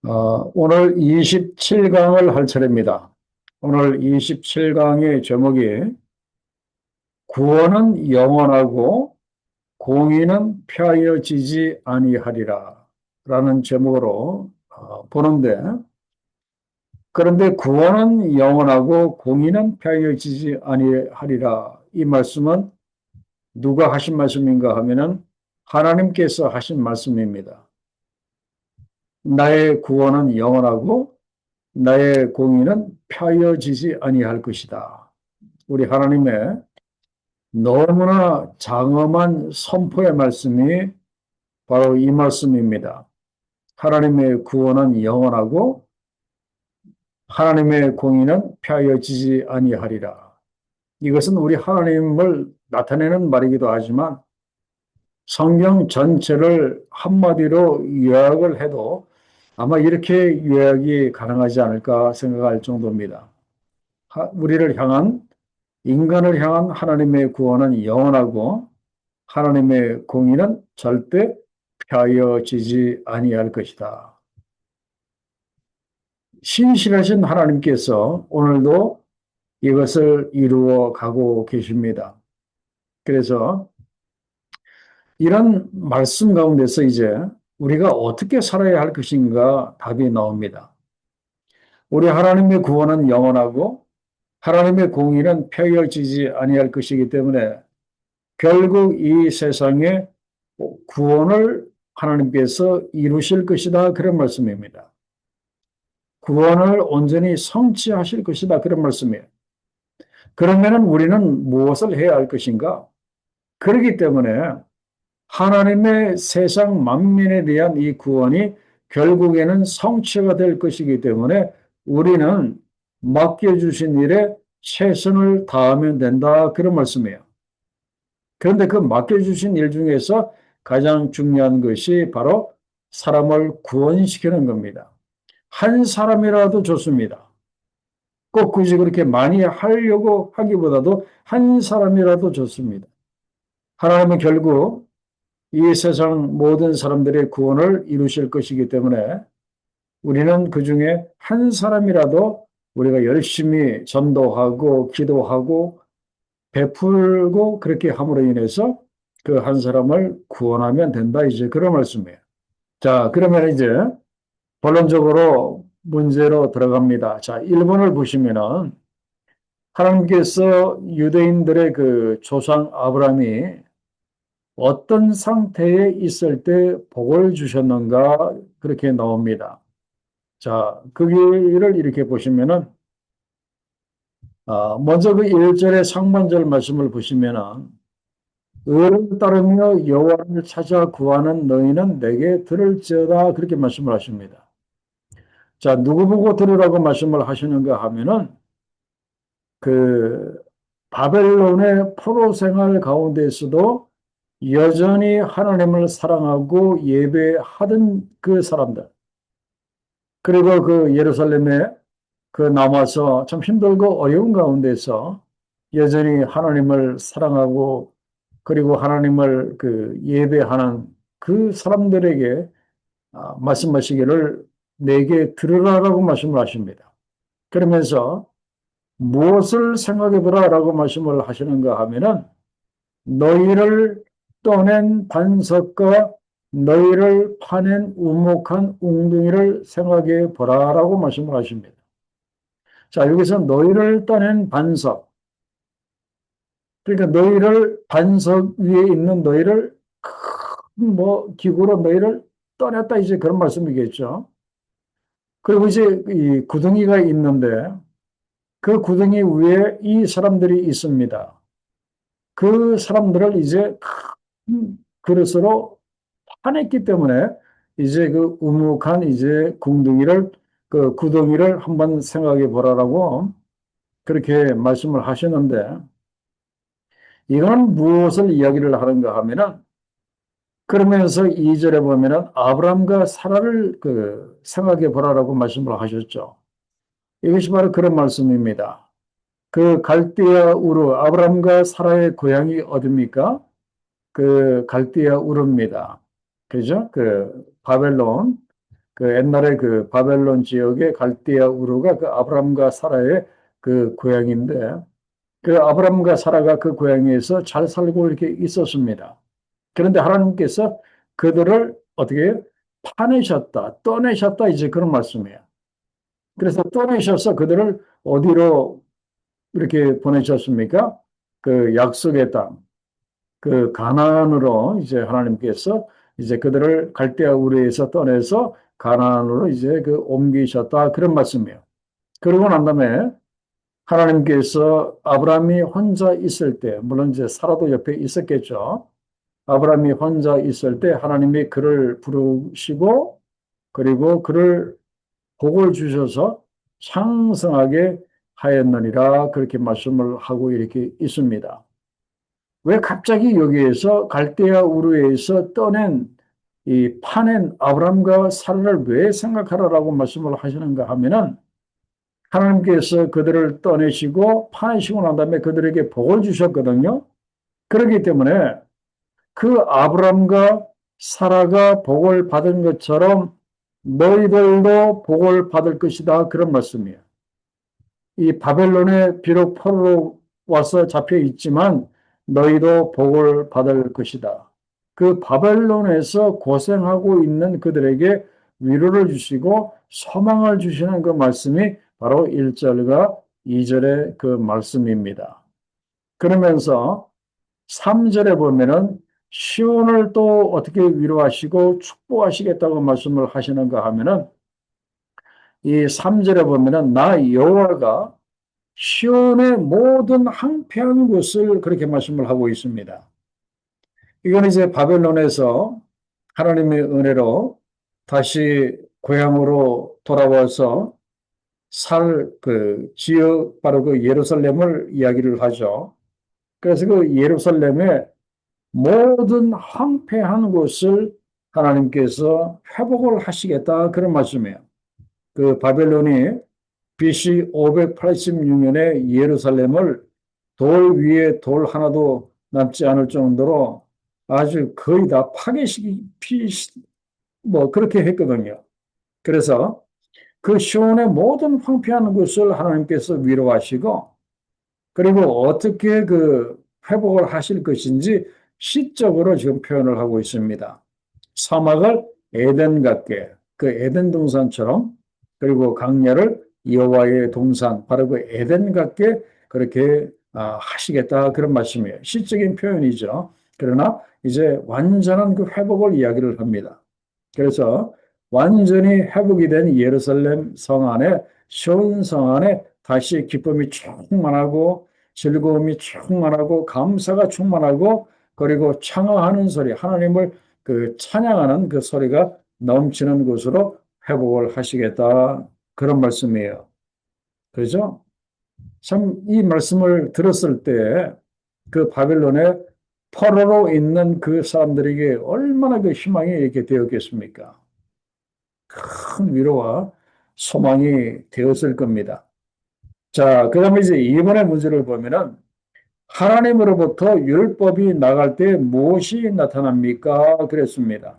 오늘 27강을 할 차례입니다. 오늘 27강의 제목이 구원은 영원하고 공의는 폐하여지지 아니하리라 라는 제목으로 보는데, 그런데 구원은 영원하고 공의는 폐하여지지 아니하리라, 이 말씀은 누가 하신 말씀인가 하면은 하나님께서 하신 말씀입니다. 나의 구원은 영원하고 나의 공의는 폐하여지지 아니할 것이다. 우리 하나님의 너무나 장엄한 선포의 말씀이 바로 이 말씀입니다. 하나님의 구원은 영원하고 하나님의 공의는 폐하여지지 아니하리라. 이것은 우리 하나님을 나타내는 말이기도 하지만 성경 전체를 한마디로 요약을 해도 아마 이렇게 요약이 가능하지 않을까 생각할 정도입니다. 우리를 향한, 인간을 향한 하나님의 구원은 영원하고 하나님의 공의는 절대 폐하여지지 아니할 것이다. 신실하신 하나님께서 오늘도 이것을 이루어 가고 계십니다. 그래서 이런 말씀 가운데서 이제 우리가 어떻게 살아야 할 것인가 답이 나옵니다. 우리 하나님의 구원은 영원하고 하나님의 공의는 폐하여지지 아니할 것이기 때문에 결국 이 세상에 구원을 하나님께서 이루실 것이다, 그런 말씀입니다. 구원을 온전히 성취하실 것이다, 그런 말씀이에요. 그러면 우리는 무엇을 해야 할 것인가? 그렇기 때문에 하나님의 세상 만민에 대한 이 구원이 결국에는 성취가 될 것이기 때문에 우리는 맡겨주신 일에 최선을 다하면 된다, 그런 말씀이에요. 그런데 그 맡겨주신 일 중에서 가장 중요한 것이 바로 사람을 구원시키는 겁니다. 한 사람이라도 좋습니다. 꼭 굳이 그렇게 많이 하려고 하기보다도 한 사람이라도 좋습니다. 하나님은 결국 이 세상 모든 사람들의 구원을 이루실 것이기 때문에 우리는 그 중에 한 사람이라도 우리가 열심히 전도하고 기도하고 베풀고 그렇게 함으로 인해서 그 한 사람을 구원하면 된다, 이제 그런 말씀이에요. 자, 그러면 이제 본론적으로 문제로 들어갑니다. 자, 1번을 보시면은 하나님께서 유대인들의 그 조상 아브라함이 어떤 상태에 있을 때 복을 주셨는가, 그렇게 나옵니다. 자, 거기를 이렇게 보시면은 먼저 그 1절의 상반절 말씀을 보시면은 의를 따르며 여호와를 찾아 구하는 너희는 내게 들을지어다, 그렇게 말씀을 하십니다. 자, 누구 보고 들으라고 말씀을 하시는가 하면은 그 바벨론의 포로 생활 가운데서도 여전히 하나님을 사랑하고 예배하던 그 사람들, 그리고 그 예루살렘에 그 남아서 참 힘들고 어려운 가운데서 여전히 하나님을 사랑하고 그리고 하나님을 그 예배하는 그 사람들에게 말씀하시기를 내게 들으라라고 말씀을 하십니다. 그러면서 무엇을 생각해 보라라고 말씀을 하시는가 하면은 너희를 떠낸 반석과 너희를 파낸 우목한 웅둥이를 생각해 보라라고 말씀을 하십니다. 자, 여기서 너희를 떠낸 반석, 그러니까 너희를 반석 위에 있는 너희를 큰 뭐 기구로 너희를 떠냈다, 이제 그런 말씀이겠죠. 그리고 이제 이 구덩이가 있는데 그 구덩이 위에 이 사람들이 있습니다. 그 사람들을 이제 큰 그릇으로 파냈기 때문에 이제 그 우묵한 이제 궁둥이를, 그 구덩이를 한번 생각해 보라라고 그렇게 말씀을 하셨는데, 이건 무엇을 이야기를 하는가 하면은, 그러면서 2절에 보면은 아브람과 사라를 그 생각해 보라라고 말씀을 하셨죠. 이것이 바로 그런 말씀입니다. 그 갈대아 우르, 아브람과 사라의 고향이 어딥니까? 그 갈대아 우르입니다. 그죠? 그 바벨론. 그 옛날에 그 바벨론 지역의 갈대아 우르가 그 아브람과 사라의 그 고향인데 그 아브람과 사라가 그 고향에서 잘 살고 이렇게 있었습니다. 그런데 하나님께서 그들을 어떻게 해요? 파내셨다, 떠내셨다 이제 그런 말씀이에요. 그래서 떠내셔서 그들을 어디로 이렇게 보내셨습니까? 그 약속의 땅, 그 가나안으로 이제 하나님께서 이제 그들을 갈대아 우르에서 떠내서 가나안으로 이제 그 옮기셨다 그런 말씀이에요. 그러고 난 다음에 하나님께서 아브라함이 혼자 있을 때, 물론 이제 사라도 옆에 있었겠죠. 아브라함이 혼자 있을 때 하나님이 그를 부르시고 그리고 그를 복을 주셔서 창성하게 하였느니라 그렇게 말씀을 하고 이렇게 있습니다. 왜 갑자기 여기에서 갈대아 우르에서 떠낸 이 파낸 아브람과 사라를 왜 생각하라라고 말씀을 하시는가 하면은 하나님께서 그들을 떠내시고 파내시고 난 다음에 그들에게 복을 주셨거든요. 그렇기 때문에 그 아브람과 사라가 복을 받은 것처럼 너희들도 복을 받을 것이다. 그런 말씀이에요. 이 바벨론에 비록 포로로 와서 잡혀 있지만 너희도 복을 받을 것이다. 그 바벨론에서 고생하고 있는 그들에게 위로를 주시고 소망을 주시는 그 말씀이 바로 1절과 2절의 그 말씀입니다. 그러면서 3절에 보면은 시온을 또 어떻게 위로하시고 축복하시겠다고 말씀을 하시는가 하면은 이 3절에 보면은 나 여호와가 시온의 모든 황폐한 곳을 그렇게 말씀을 하고 있습니다. 이건 이제 바벨론에서 하나님의 은혜로 다시 고향으로 돌아와서 살 그 지역 바로 그 예루살렘을 이야기를 하죠. 그래서 그 예루살렘의 모든 황폐한 곳을 하나님께서 회복을 하시겠다 그런 말씀이에요. 그 바벨론이 BC 586년에 예루살렘을 돌 위에 돌 하나도 남지 않을 정도로 아주 거의 다 파괴시키, 뭐, 그렇게 했거든요. 그래서 그 시온의 모든 황폐한 것을 하나님께서 위로하시고, 그리고 어떻게 그 회복을 하실 것인지 시적으로 지금 표현을 하고 있습니다. 사막을 에덴 같게, 그 에덴 동산처럼, 그리고 강야를 여호와의 동산, 바로 그 에덴 같게 그렇게 하시겠다 그런 말씀이에요. 시적인 표현이죠. 그러나 이제 완전한 그 회복을 이야기를 합니다. 그래서 완전히 회복이 된 예루살렘 성 안에, 시온 성 안에 다시 기쁨이 충만하고 즐거움이 충만하고 감사가 충만하고 그리고 창화하는 소리, 하나님을 그 찬양하는 그 소리가 넘치는 곳으로 회복을 하시겠다. 그런 말씀이에요. 그죠? 참 이 말씀을 들었을 때 그 바벨론에 포로로 있는 그 사람들에게 얼마나 그 희망이 이렇게 되었겠습니까? 큰 위로와 소망이 되었을 겁니다. 자, 그 다음에 이제 이번에 문제를 보면은 하나님으로부터 율법이 나갈 때 무엇이 나타납니까? 그랬습니다.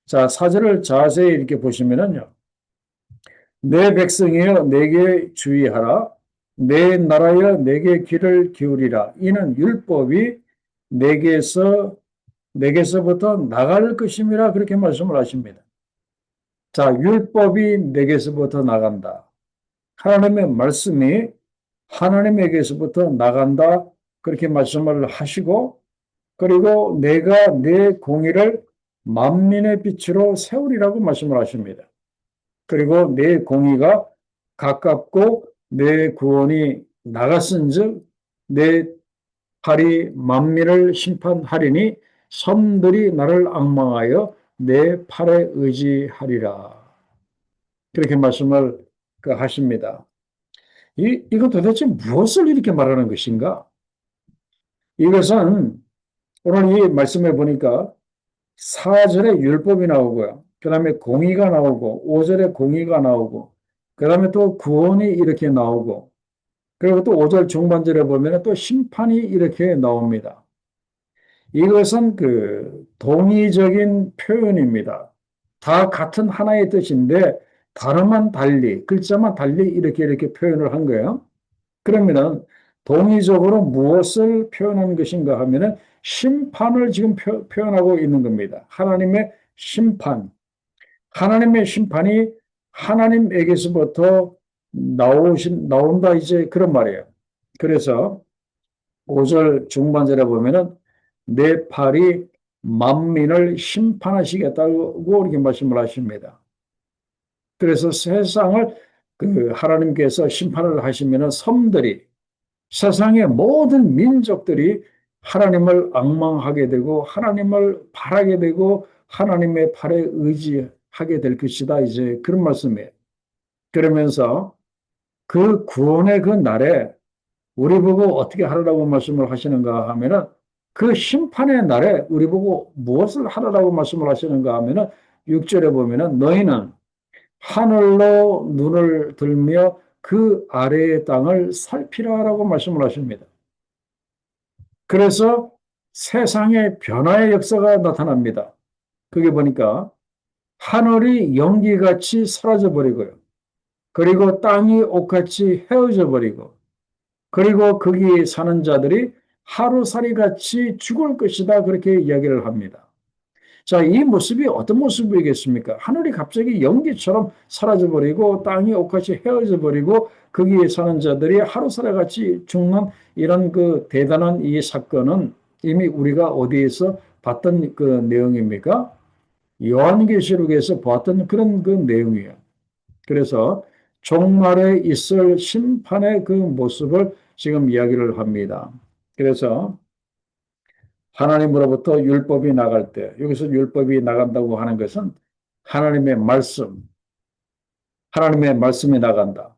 자, 사절을 자세히 이렇게 보시면은요. 내 백성이여 내게 주의하라. 내 나라여 내게 귀를 기울이라. 이는 율법이 내게서부터 나갈 것임이라 그렇게 말씀을 하십니다. 자, 율법이 내게서부터 나간다. 하나님의 말씀이 하나님에게서부터 나간다. 그렇게 말씀을 하시고 그리고 내가 내 공의를 만민의 빛으로 세우리라고 말씀을 하십니다. 그리고 내 공의가 가깝고 내 구원이 나갔은즉 내 팔이 만민을 심판하리니 섬들이 나를 앙망하여 내 팔에 의지하리라. 그렇게 말씀을 하십니다. 이거 도대체 무엇을 이렇게 말하는 것인가? 이것은 오늘 이 말씀해 보니까 4절에 율법이 나오고요. 그 다음에 공의가 나오고 5절에 공의가 나오고 그 다음에 또 구원이 이렇게 나오고 그리고 또 5절 중반절에 보면 또 심판이 이렇게 나옵니다. 이것은 그 동의적인 표현입니다. 다 같은 하나의 뜻인데 단어만 달리, 글자만 달리 이렇게 표현을 한 거예요. 그러면은 동의적으로 무엇을 표현한 것인가 하면은 심판을 지금 표현하고 있는 겁니다. 하나님의 심판. 하나님의 심판이 하나님에게서부터 나온다, 이제 그런 말이에요. 그래서 5절 중반절에 보면은 내 팔이 만민을 심판하시겠다고 이렇게 말씀을 하십니다. 그래서 세상을 하나님께서 심판을 하시면은 섬들이, 세상의 모든 민족들이 하나님을 앙망하게 되고 하나님을 바라게 되고 하나님의 팔에 의지하게 될 것이다, 이제 그런 말씀이에요. 그러면서 그 구원의 그 날에 우리 보고 어떻게 하라고 말씀을 하시는가 하면은, 그 심판의 날에 우리 보고 무엇을 하라고 말씀을 하시는가 하면은 6절에 보면은 너희는 하늘로 눈을 들며 그 아래의 땅을 살피라라고 말씀을 하십니다. 그래서 세상의 변화의 역사가 나타납니다. 그게 보니까 하늘이 연기같이 사라져 버리고요. 그리고 땅이 옷같이 헤어져 버리고, 그리고 거기에 사는 자들이 하루살이같이 죽을 것이다, 그렇게 이야기를 합니다. 자, 이 모습이 어떤 모습이겠습니까? 하늘이 갑자기 연기처럼 사라져버리고 땅이 옷같이 헤어져버리고 거기에 사는 자들이 하루살이같이 죽는 이런 그 대단한 이 사건은 이미 우리가 어디에서 봤던 그 내용입니까? 요한계시록에서 보았던 그런 그 내용이에요. 그래서 종말에 있을 심판의 그 모습을 지금 이야기를 합니다. 그래서 하나님으로부터 율법이 나갈 때, 여기서 율법이 나간다고 하는 것은 하나님의 말씀, 하나님의 말씀이 나간다.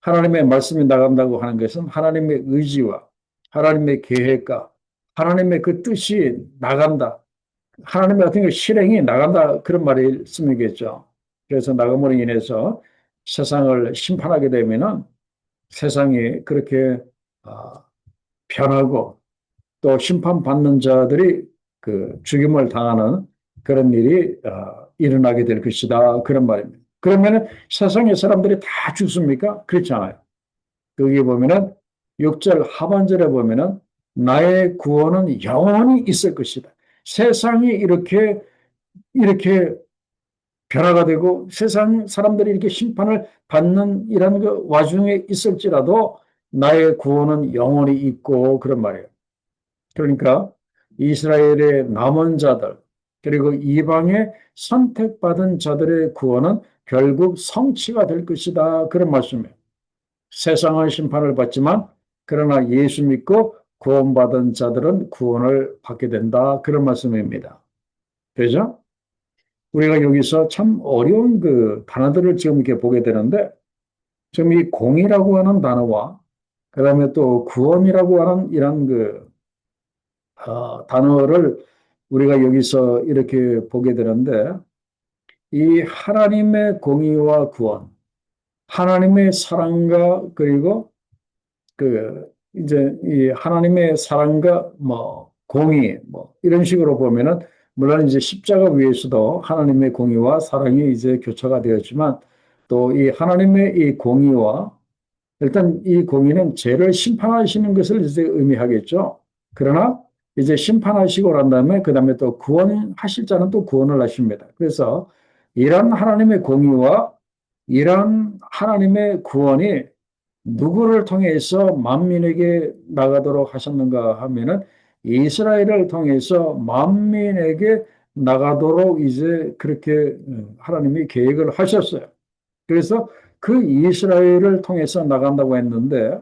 하나님의 말씀이 나간다고 하는 것은 하나님의 의지와 하나님의 계획과 하나님의 그 뜻이 나간다. 하나님의 어떤 그 실행이 나간다, 그런 말씀이겠죠. 그래서 나감으로 인해서 세상을 심판하게 되면은 세상이 그렇게 변하고 또 심판받는 자들이 그 죽임을 당하는 그런 일이 일어나게 될 것이다, 그런 말입니다. 그러면은 세상의 사람들이 다 죽습니까? 그렇지 않아요. 거기 보면은 6절 하반절에 보면은 나의 구원은 영원히 있을 것이다. 세상이 이렇게 변화가 되고 세상 사람들이 이렇게 심판을 받는 이런 그 와중에 있을지라도 나의 구원은 영원히 있고, 그런 말이에요. 그러니까 이스라엘의 남은 자들 그리고 이방의 선택받은 자들의 구원은 결국 성취가 될 것이다, 그런 말씀이에요. 세상은 심판을 받지만 그러나 예수 믿고 구원받은 자들은 구원을 받게 된다, 그런 말씀입니다. 그죠? 우리가 여기서 참 어려운 그 단어들을 지금 이렇게 보게 되는데, 지금 이 공이라고 하는 단어와 그다음에 또 구원이라고 하는 이런 단어를 우리가 여기서 이렇게 보게 되는데, 이 하나님의 공의와 구원, 하나님의 사랑과 그리고 이제 이 하나님의 사랑과 뭐 공의 뭐 이런 식으로 보면은, 물론 이제 십자가 위에서도 하나님의 공의와 사랑이 이제 교차가 되었지만 또 이 하나님의 이 공의와, 일단 이 공의는 죄를 심판하시는 것을 이제 의미하겠죠. 그러나 이제 심판하시고 난 다음에 그 다음에 또 구원하실 자는 또 구원을 하십니다. 그래서 이런 하나님의 공의와 이런 하나님의 구원이 누구를 통해서 만민에게 나가도록 하셨는가 하면은 이스라엘을 통해서 만민에게 나가도록 이제 그렇게 하나님이 계획을 하셨어요. 그래서 그 이스라엘을 통해서 나간다고 했는데,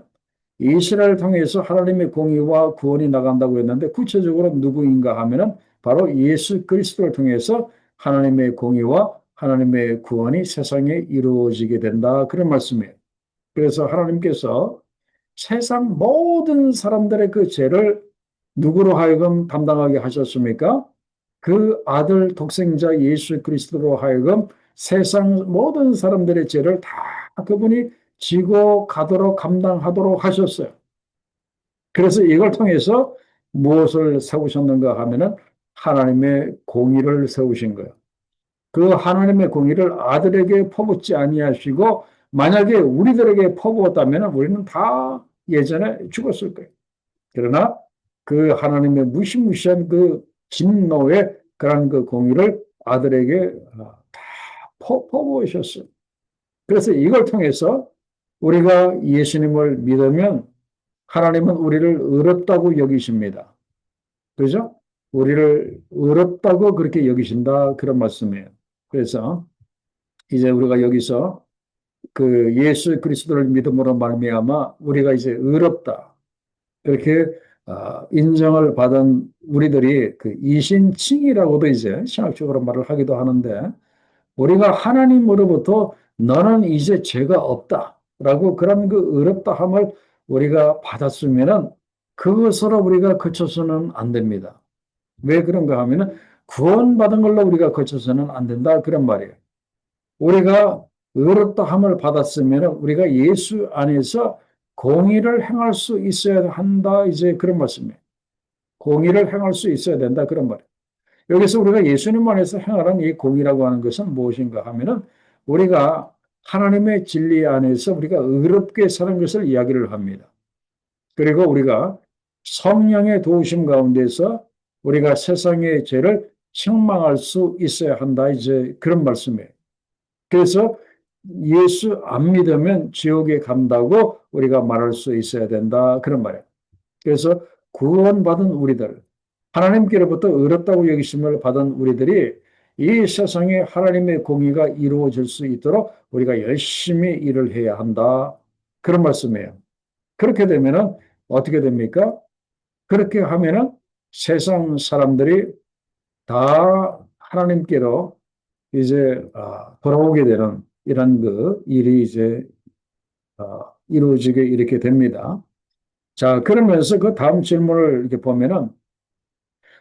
이스라엘을 통해서 하나님의 공의와 구원이 나간다고 했는데 구체적으로 누구인가 하면은 바로 예수 그리스도를 통해서 하나님의 공의와 하나님의 구원이 세상에 이루어지게 된다, 그런 말씀이에요. 그래서 하나님께서 세상 모든 사람들의 그 죄를 누구로 하여금 담당하게 하셨습니까? 그 아들 독생자 예수 그리스도로 하여금 세상 모든 사람들의 죄를 다 그분이 지고 가도록 감당하도록 하셨어요. 그래서 이걸 통해서 무엇을 세우셨는가 하면은 하나님의 공의를 세우신 거예요. 그 하나님의 공의를 아들에게 퍼붓지 아니하시고 만약에 우리들에게 퍼부었다면 우리는 다 예전에 죽었을 거예요. 그러나 그 하나님의 무시무시한 그 진노의 그런 그 공의를 아들에게 다 퍼부으셨어요. 그래서 이걸 통해서 우리가 예수님을 믿으면 하나님은 우리를 의롭다고 여기십니다. 그죠? 우리를 의롭다고 그렇게 여기신다. 그런 말씀이에요. 그래서 이제 우리가 여기서 그 예수 그리스도를 믿음으로 말미암아 우리가 이제 의롭다. 그렇게 인정을 받은 우리들이 그 이신칭이라고도 이제 신학적으로 말을 하기도 하는데 우리가 하나님으로부터 너는 이제 죄가 없다라고 그런 그 의롭다함을 우리가 받았으면은 그것으로 우리가 그쳐서는 안 됩니다. 왜 그런가 하면은 구원받은 걸로 우리가 그쳐서는 안 된다 그런 말이에요. 우리가 의롭다함을 받았으면 우리가 예수 안에서 공의를 행할 수 있어야 한다. 이제 그런 말씀이에요. 공의를 행할 수 있어야 된다. 그런 말이에요. 여기서 우리가 예수님 안에서 행하는 이 공의라고 하는 것은 무엇인가 하면은 우리가 하나님의 진리 안에서 우리가 의롭게 사는 것을 이야기를 합니다. 그리고 우리가 성령의 도우심 가운데서 우리가 세상의 죄를 책망할 수 있어야 한다. 이제 그런 말씀이에요. 그래서 예수 안 믿으면 지옥에 간다고 우리가 말할 수 있어야 된다. 그런 말이에요. 그래서 구원받은 우리들, 하나님께로부터 의롭다고 여기심을 받은 우리들이 이 세상에 하나님의 공의가 이루어질 수 있도록 우리가 열심히 일을 해야 한다. 그런 말씀이에요. 그렇게 되면은 어떻게 됩니까? 그렇게 하면은 세상 사람들이 다 하나님께로 이제 돌아오게 되는 이런 그 일이 이제 이루어지게 이렇게 됩니다. 자, 그러면서 그 다음 질문을 이렇게 보면은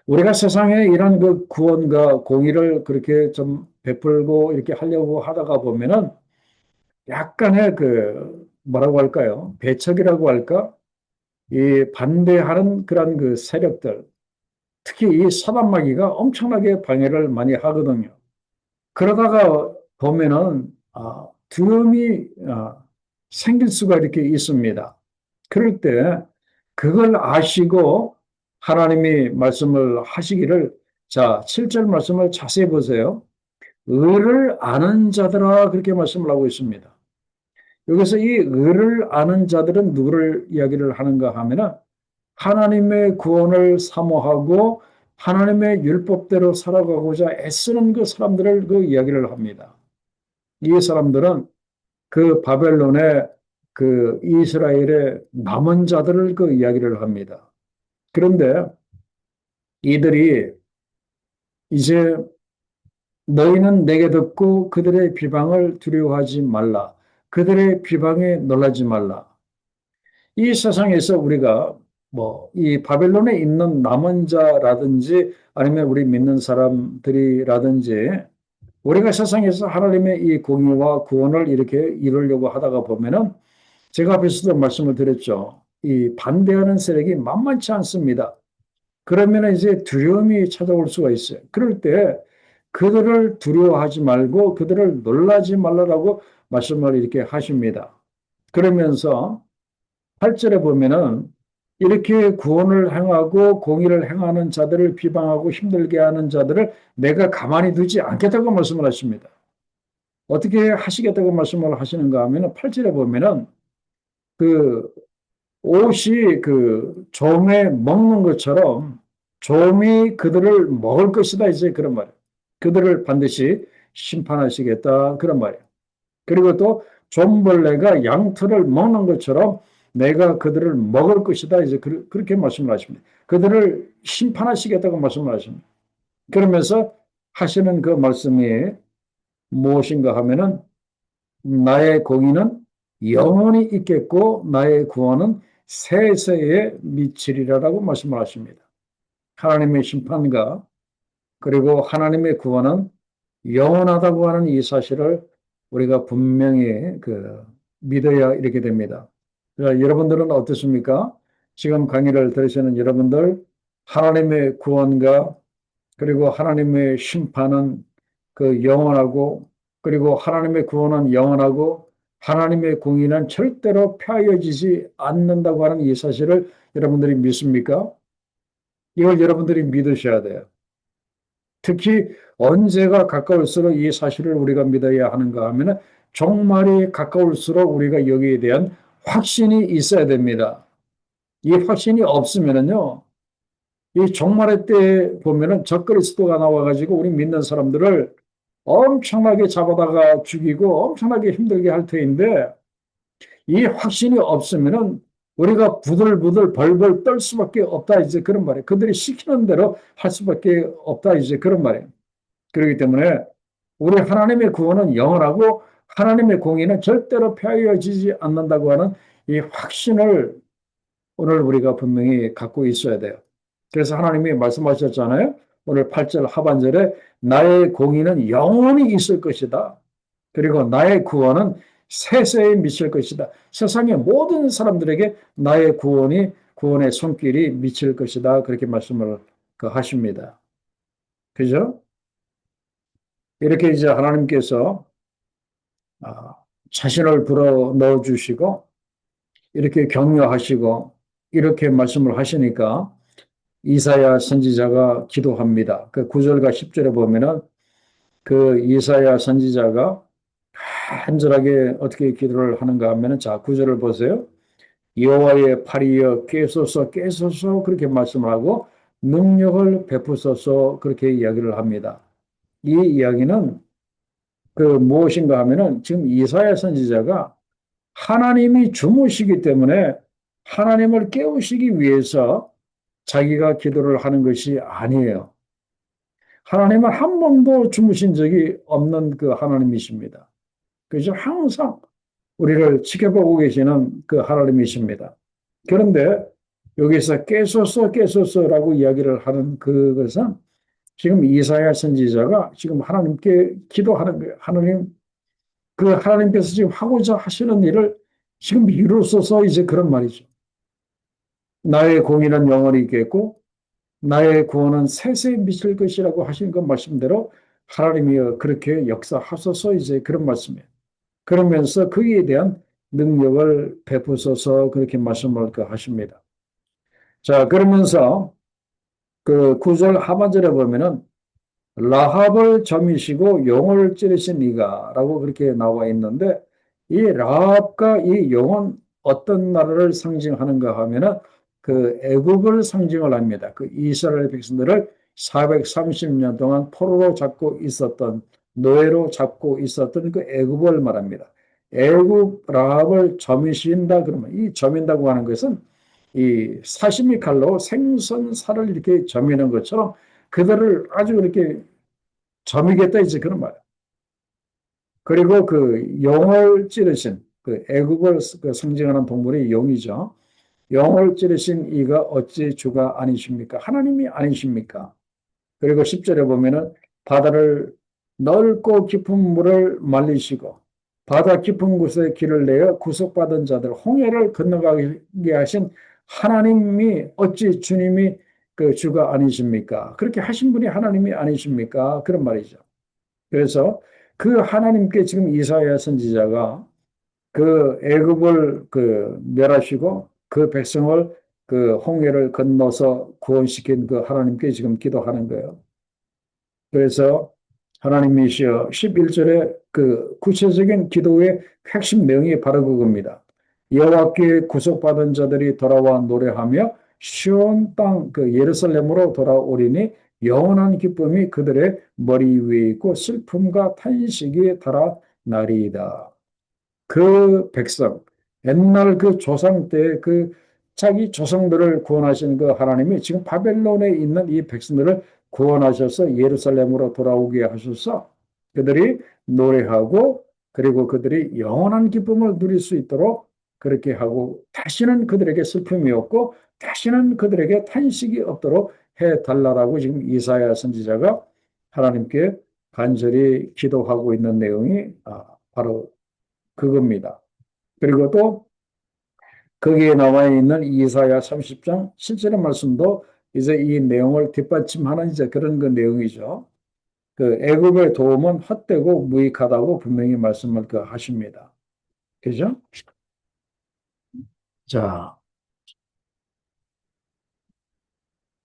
우리가 세상에 이런 그 구원과 공의를 그렇게 좀 베풀고 이렇게 하려고 하다가 보면은 약간의 그 뭐라고 할까요? 배척이라고 할까? 이 반대하는 그런 그 세력들, 특히 이 사단마귀가 엄청나게 방해를 많이 하거든요. 그러다가 보면은 두려움이 생길 수가 이렇게 있습니다. 그럴 때 그걸 아시고 하나님이 말씀을 하시기를 자, 7절 말씀을 자세히 보세요. 의를 아는 자들아 그렇게 말씀을 하고 있습니다. 여기서 이 의를 아는 자들은 누구를 이야기를 하는가 하면은 하나님의 구원을 사모하고 하나님의 율법대로 살아가고자 애쓰는 그 사람들을 그 이야기를 합니다. 이 사람들은 그 바벨론의 그 이스라엘의 남은 자들을 그 이야기를 합니다. 그런데 이들이 이제 너희는 내게 듣고 그들의 비방을 두려워하지 말라. 그들의 비방에 놀라지 말라. 이 세상에서 우리가 뭐 이 바벨론에 있는 남은 자라든지 아니면 우리 믿는 사람들이라든지 우리가 세상에서 하나님의 이 공의와 구원을 이렇게 이루려고 하다가 보면은 제가 앞에서도 말씀을 드렸죠. 이 반대하는 세력이 만만치 않습니다. 그러면 이제 두려움이 찾아올 수가 있어요. 그럴 때 그들을 두려워하지 말고 그들을 놀라지 말라라고 말씀을 이렇게 하십니다. 그러면서 8절에 보면은 이렇게 구원을 행하고 공의를 행하는 자들을 비방하고 힘들게 하는 자들을 내가 가만히 두지 않겠다고 말씀을 하십니다. 어떻게 하시겠다고 말씀을 하시는가 하면은 8절에 보면은 그 옷이 그 좀에 먹는 것처럼 좀이 그들을 먹을 것이다 이제 그런 말이에요. 그들을 반드시 심판하시겠다 그런 말이에요. 그리고 또 좀벌레가 양털을 먹는 것처럼 내가 그들을 먹을 것이다 이제 그렇게 말씀을 하십니다. 그들을 심판하시겠다고 말씀을 하십니다. 그러면서 하시는 그 말씀이 무엇인가 하면은 나의 공의는 영원히 있겠고 나의 구원은 세세에 미치리라라고 말씀을 하십니다. 하나님의 심판과 그리고 하나님의 구원은 영원하다고 하는 이 사실을 우리가 분명히 믿어야 이렇게 됩니다. 여러분들은 어떻습니까? 지금 강의를 들으시는 여러분들 하나님의 구원과 그리고 하나님의 심판은 그 영원하고 그리고 하나님의 구원은 영원하고 하나님의 공의는 절대로 폐하여지지 않는다고 하는 이 사실을 여러분들이 믿습니까? 이걸 여러분들이 믿으셔야 돼요. 특히 언제가 가까울수록 이 사실을 우리가 믿어야 하는가 하면은 종말이 가까울수록 우리가 여기에 대한 확신이 있어야 됩니다. 이 확신이 없으면은요, 이 종말의 때 보면은 적그리스도가 나와가지고 우리 믿는 사람들을 엄청나게 잡아다가 죽이고 엄청나게 힘들게 할 터인데 이 확신이 없으면은 우리가 부들부들 벌벌 떨 수밖에 없다 이제 그런 말이에요. 그들이 시키는 대로 할 수밖에 없다 이제 그런 말이에요. 그렇기 때문에 우리 하나님의 구원은 영원하고 하나님의 공의는 절대로 폐하여지지 않는다고 하는 이 확신을 오늘 우리가 분명히 갖고 있어야 돼요. 그래서 하나님이 말씀하셨잖아요. 오늘 8절 하반절에 나의 공의는 영원히 있을 것이다. 그리고 나의 구원은 세세에 미칠 것이다. 세상의 모든 사람들에게 나의 구원의 손길이 미칠 것이다. 그렇게 말씀을 하십니다. 그죠? 이렇게 이제 하나님께서 아, 자신을 불어 넣어 주시고 이렇게 격려하시고 이렇게 말씀을 하시니까 이사야 선지자가 기도합니다. 그 9절과 10절에 보면은 그 이사야 선지자가 간절하게 어떻게 기도를 하는가 하면은 자, 9절을 보세요. 여호와의 팔이여 깨소서 깨소서 그렇게 말씀을 하고 능력을 베푸소서 그렇게 이야기를 합니다. 이 이야기는 그 무엇인가 하면은 지금 이사야 선지자가 하나님이 주무시기 때문에 하나님을 깨우시기 위해서 자기가 기도를 하는 것이 아니에요. 하나님은 한 번도 주무신 적이 없는 그 하나님이십니다. 그래서 항상 우리를 지켜보고 계시는 그 하나님이십니다. 그런데 여기서 깨소서 깨소서라고 이야기를 하는 그것은 지금 이사야 선지자가 지금 하나님께 기도하는 거예요. 그 하나님께서 지금 하고자 하시는 일을 지금 이루소서 이제 그런 말이죠. 나의 공의는 영원히 있겠고 나의 구원은 세세에 미칠 것이라고 하신 그 말씀대로 하나님이 그렇게 역사하소서 이제 그런 말씀이에요. 그러면서 거기에 대한 능력을 베푸소서 그렇게 말씀을 하십니다. 자, 그러면서 그 9절 하반절에 보면은 라합을 점이시고 용을 찌르신 이가라고 그렇게 나와 있는데 이 라합과 이 용은 어떤 나라를 상징하는가 하면은 그 애굽을 상징을 합니다. 그 이스라엘 백성들을 430년 동안 포로로 잡고 있었던 노예로 잡고 있었던 그 애굽을 말합니다. 애굽 라합을 점이신다 그러면 이 점인다고 하는 것은 이 사시미 칼로 생선살을 이렇게 점이는 것처럼 그들을 아주 이렇게 점이겠다 이제 그런 말이에요. 그리고 그 용을 찌르신 그 애국을 그 상징하는 동물이 용이죠. 용을 찌르신 이가 어찌 주가 아니십니까? 하나님이 아니십니까? 그리고 10절에 보면은 바다를 넓고 깊은 물을 말리시고 바다 깊은 곳에 길을 내어 구속받은 자들 홍해를 건너가게 하신 하나님이 어찌 주님이 그 주가 아니십니까? 그렇게 하신 분이 하나님이 아니십니까? 그런 말이죠. 그래서 그 하나님께 지금 이사야 선지자가 그 애굽을 그 멸하시고 그 백성을 그 홍해를 건너서 구원시킨 그 하나님께 지금 기도하는 거예요. 그래서 하나님이시여 11절에 그 구체적인 기도의 핵심 내용이 바로 그겁니다. 여호와께 구속받은 자들이 돌아와 노래하며 시온 땅 그 예루살렘으로 돌아오리니 영원한 기쁨이 그들의 머리 위에 있고 슬픔과 탄식이 달아나리이다. 그 백성, 옛날 그 조상 때 그 자기 조상들을 구원하신 그 하나님이 지금 바벨론에 있는 이 백성들을 구원하셔서 예루살렘으로 돌아오게 하셔서 그들이 노래하고 그리고 그들이 영원한 기쁨을 누릴 수 있도록 그렇게 하고 다시는 그들에게 슬픔이 없고 다시는 그들에게 탄식이 없도록 해달라고 지금 이사야 선지자가 하나님께 간절히 기도하고 있는 내용이 바로 그겁니다. 그리고 또 거기에 나와 있는 이사야 30장 실제의 말씀도 이제 이 내용을 뒷받침하는 이제 그런 그 내용이죠. 그 애굽의 도움은 헛되고 무익하다고 분명히 말씀을 그 하십니다. 그죠? 자,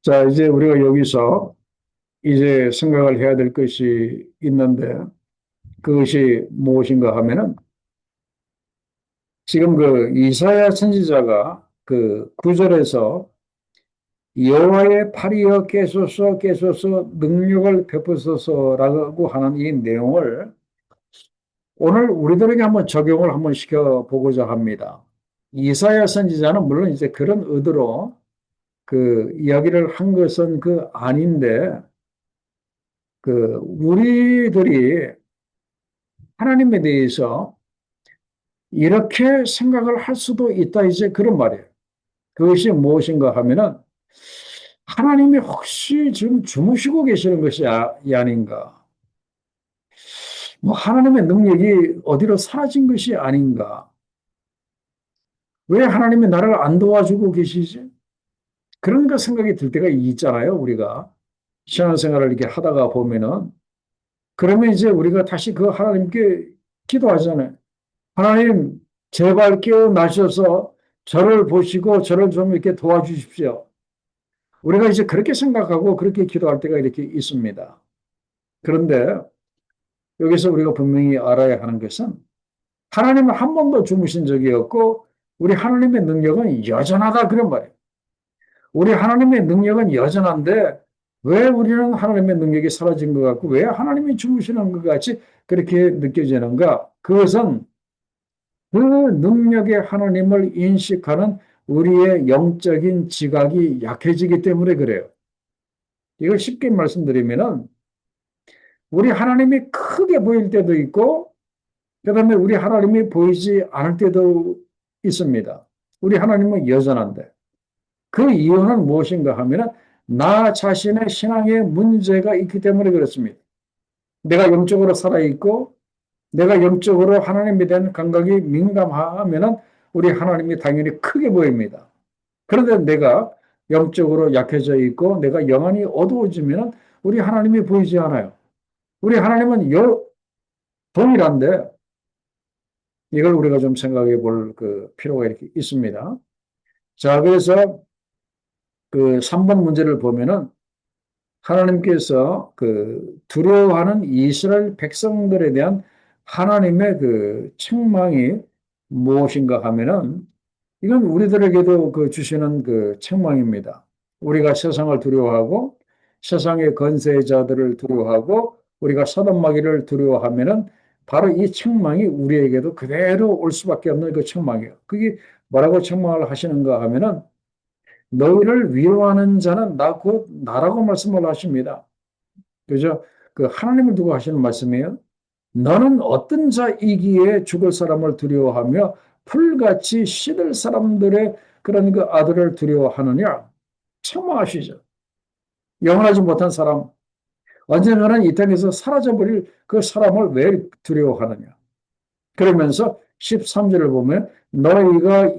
자, 이제 우리가 여기서 이제 생각을 해야 될 것이 있는데 그것이 무엇인가 하면은 지금 그 이사야 선지자가 그 구절에서 여호와의 팔이여 깨소서 깨소서 능력을 베푸소서라고 하는 이 내용을 오늘 우리들에게 한번 적용을 한번 시켜보고자 합니다. 이사야 선지자는 물론 이제 그런 의도로 그 이야기를 한 것은 그 아닌데 그 우리들이 하나님에 대해서 이렇게 생각을 할 수도 있다 이제 그런 말이에요. 그것이 무엇인가 하면은 하나님이 혹시 지금 주무시고 계시는 것이 아닌가? 뭐 하나님의 능력이 어디로 사라진 것이 아닌가? 왜 하나님이 나를 안 도와주고 계시지? 그런 거 생각이 들 때가 있잖아요, 우리가. 신앙생활을 이렇게 하다가 보면은. 그러면 이제 우리가 다시 그 하나님께 기도하잖아요. 하나님, 제발 깨어나셔서 저를 보시고 저를 좀 이렇게 도와주십시오. 우리가 이제 그렇게 생각하고 그렇게 기도할 때가 이렇게 있습니다. 그런데 여기서 우리가 분명히 알아야 하는 것은 하나님은 한 번도 주무신 적이 없고 우리 하나님의 능력은 여전하다 그런 말이에요. 우리 하나님의 능력은 여전한데 왜 우리는 하나님의 능력이 사라진 것 같고 왜 하나님이 주무시는 것 같이 그렇게 느껴지는가? 그것은 그 능력의 하나님을 인식하는 우리의 영적인 지각이 약해지기 때문에 그래요. 이걸 쉽게 말씀드리면은 우리 하나님이 크게 보일 때도 있고 그다음에 우리 하나님이 보이지 않을 때도 있습니다. 우리 하나님은 여전한데 그 이유는 무엇인가 하면은 나 자신의 신앙에 문제가 있기 때문에 그렇습니다. 내가 영적으로 살아있고 내가 영적으로 하나님에 대한 감각이 민감하면은 우리 하나님이 당연히 크게 보입니다. 그런데 내가 영적으로 약해져 있고 내가 영안이 어두워지면은 우리 하나님이 보이지 않아요. 우리 하나님은 동일한데 이걸 우리가 좀 생각해 볼 그 필요가 이렇게 있습니다. 자, 그래서 그 3번 문제를 보면은 하나님께서 그 두려워하는 이스라엘 백성들에 대한 하나님의 그 책망이 무엇인가 하면은 이건 우리들에게도 그 주시는 그 책망입니다. 우리가 세상을 두려워하고 세상의 건세자들을 두려워하고 우리가 사단마귀를 두려워하면은 바로 이 책망이 우리에게도 그대로 올 수밖에 없는 그 책망이에요. 그게 뭐라고 책망을 하시는가 하면은 너희를 위로하는 자는 나 곧 나라고 말씀을 하십니다. 그죠? 그 하나님을 두고 하시는 말씀이에요. 너는 어떤 자이기에 죽을 사람을 두려워하며 풀같이 시들 사람들의 그런 그 아들을 두려워하느냐? 책망하시죠. 영원하지 못한 사람, 언젠가는 이 땅에서 사라져버릴 그 사람을 왜 두려워하느냐? 그러면서 13절을 보면 너희가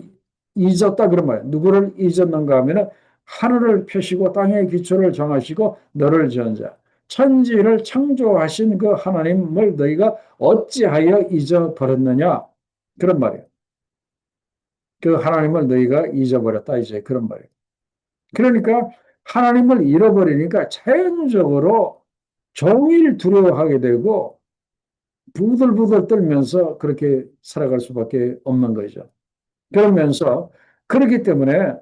잊었다 그런 말이에요. 누구를 잊었는가 하면 하늘을 펴시고 땅의 기초를 정하시고 너를 지은 자. 천지를 창조하신 그 하나님을 너희가 어찌하여 잊어버렸느냐? 그런 말이에요. 그 하나님을 너희가 잊어버렸다. 이제 그런 말이에요. 그러니까 하나님을 잃어버리니까 자연적으로 종일 두려워하게 되고 부들부들 떨면서 그렇게 살아갈 수밖에 없는 거죠. 그러면서 그렇기 때문에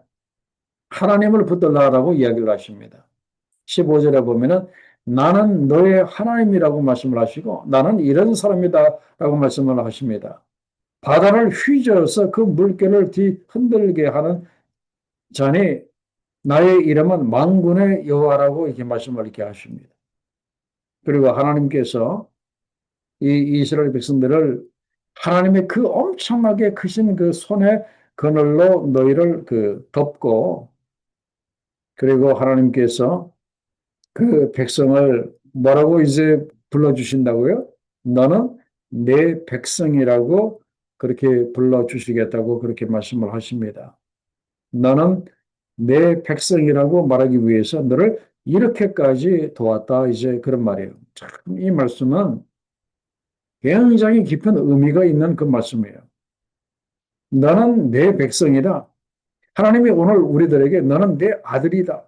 하나님을 붙들라라고 이야기를 하십니다. 15절에 보면은 나는 너의 하나님이라고 말씀을 하시고 나는 이런 사람이다라고 말씀을 하십니다. 바다를 휘저어서 그 물결을 뒤흔들게 하는 자니 나의 이름은 만군의 여호와라고 이렇게 말씀을 이렇게 하십니다. 그리고 하나님께서 이 이스라엘 백성들을 하나님의 그 엄청나게 크신 그 손의 그늘로 너희를 그 덮고 그리고 하나님께서 그 백성을 뭐라고 이제 불러주신다고요? 너는 내 백성이라고 그렇게 불러주시겠다고 그렇게 말씀을 하십니다. 너는 내 백성이라고 말하기 위해서 너를 이렇게까지 도왔다. 이제 그런 말이에요. 참, 이 말씀은 굉장히 깊은 의미가 있는 그 말씀이에요. 너는 내 백성이다. 하나님이 오늘 우리들에게 너는 내 아들이다.